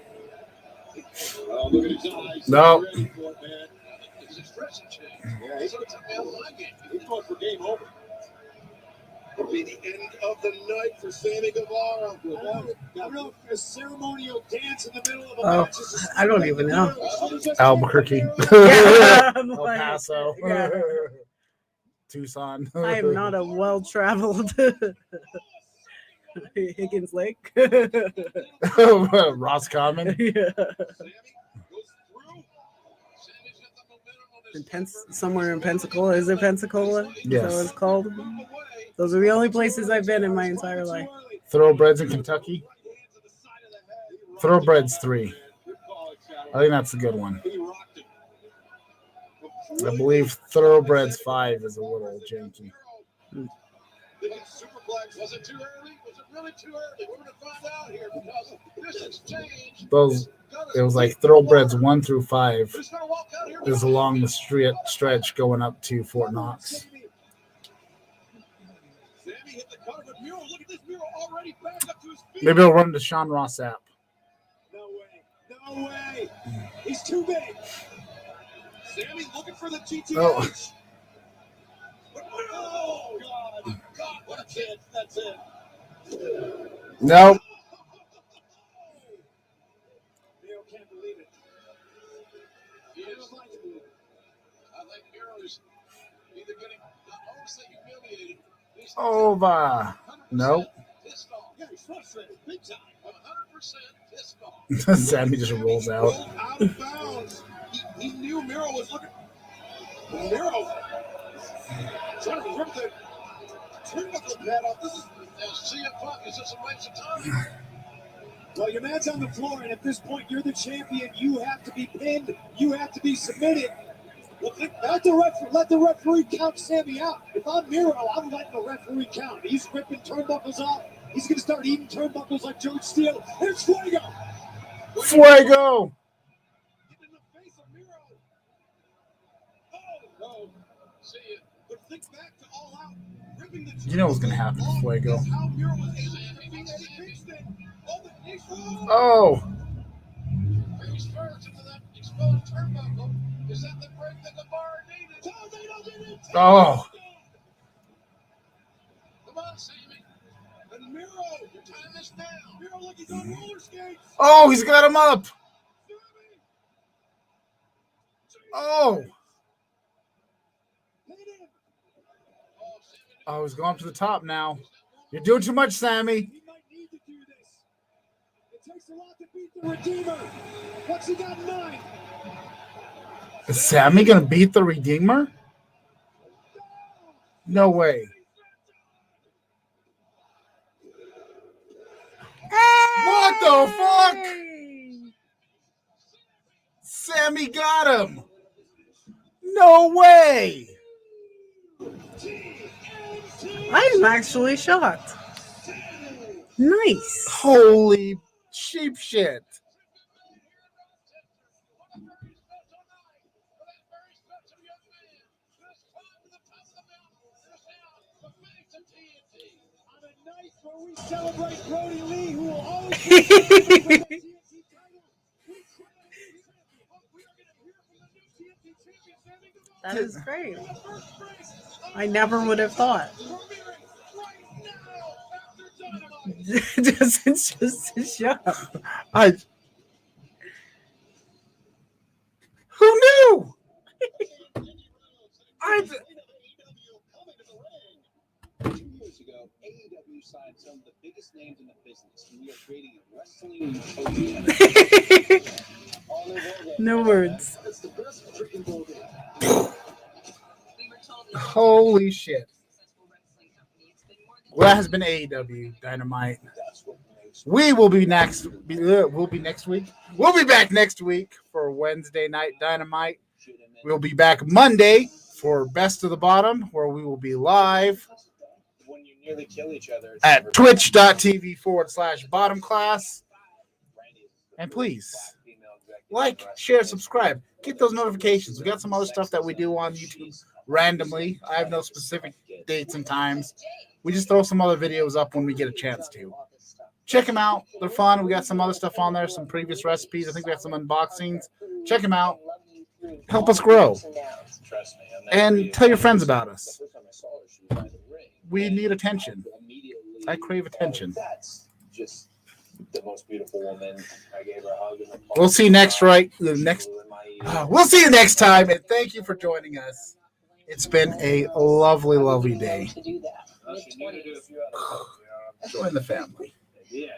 Oh, look at his eyes. No. He's ready for it, man. His expression changed. Yeah, he's going to take me out of my game. He's going for game over. It'll be the end of the night for Sammy Guevara. I don't know if a ceremonial dance in the middle of a Oh, match is I don't even know. Albuquerque. Yeah, I'm El like, Paso. yeah. Tucson. I am not a well-traveled Higgins Lake. Roscommon. Yeah. Somewhere in Pensacola. Is it Pensacola? Yes. Is that what it's called? Those are the only places I've been in my entire life. Thoroughbreds in Kentucky. Thoroughbreds 3. I think that's a good one. I believe Thoroughbreds 5 is a little janky. Superplex. Was it too early? Was it really too early? We're going to find out here because this has changed. It was like Thoroughbreds 1 through 5 is along the stretch going up to Fort Knox. Maybe I'll run to Sean Ross app. No way. No way. He's too big. Sammy looking for the TTH. Oh. Oh, God. God, what a chance. That's it. Nope. Miro can't believe it. He is. I think Miro is either getting, I won't say humiliated. He's Over. Nope. pissed off. Yeah, he's frustrated. Big time. 100% pissed off. Sammy just rolls out. Rolled out of bounds. He knew Miro was looking. Miro trying to rip the turnbuckle pad off. This is CM Punk. Is this a waste of time? Well, your man's on the floor, and at this point, you're the champion. You have to be pinned. You have to be submitted. Let the referee count Sammy out. If I'm Miro, I'm letting the referee count. He's ripping turnbuckles off. He's going to start eating turnbuckles like George Steele. Here's Fuego. Fuego. In the face of Miro. Oh, see it. But think back to All Out. Ripping the You know what's going to happen to Fuego. That's how Miro was able to defeat Eddie Kingston. Oh, the knee. Oh. Face first into that exposed turnbuckle. Is that the break that the bar needed? Oh. Come on, Sammy. And Miro, your time is now. Miro, look, he's on roller skates. Oh, he's got him up. Oh. Oh, he's going up to the top now. You're doing too much, Sammy. He might need to do this. It takes a lot to beat the Redeemer. What's he got in mind? Is Sammy going to beat the Redeemer? No way. What the fuck? Sammy got him. No way. I'm actually shocked. Nice. Holy sheep shit. On a night where we celebrate Brody Lee, who will always be the TNT title. That is great. I never would have thought. It's just a show. Who knew? 2 years ago, AEW signed some of the biggest names in the business, and we are creating a wrestling utopia. No words. That's the best freaking ball game. Holy shit. Well, that has been AEW Dynamite. We will be next. We'll be next week. We'll be back next week for Wednesday Night Dynamite. We'll be back Monday for Best of the Bottom, where we will be live When you nearly kill each other, at twitch.tv/bottom class. And please like, share, subscribe. Get those notifications. We got some other stuff that we do on YouTube randomly. I have no specific dates and times. We just throw some other videos up when we get a chance to. Check them out. They're fun. We got some other stuff on there, some previous recipes. I think we have some unboxings. Check them out. Help us grow. And tell your friends about us. We need attention. I crave attention. That's just the most beautiful woman. I gave her a hug. We'll see you next we'll see you next time, and thank you for joining us. It's been a lovely, lovely day. Join the family. Yeah.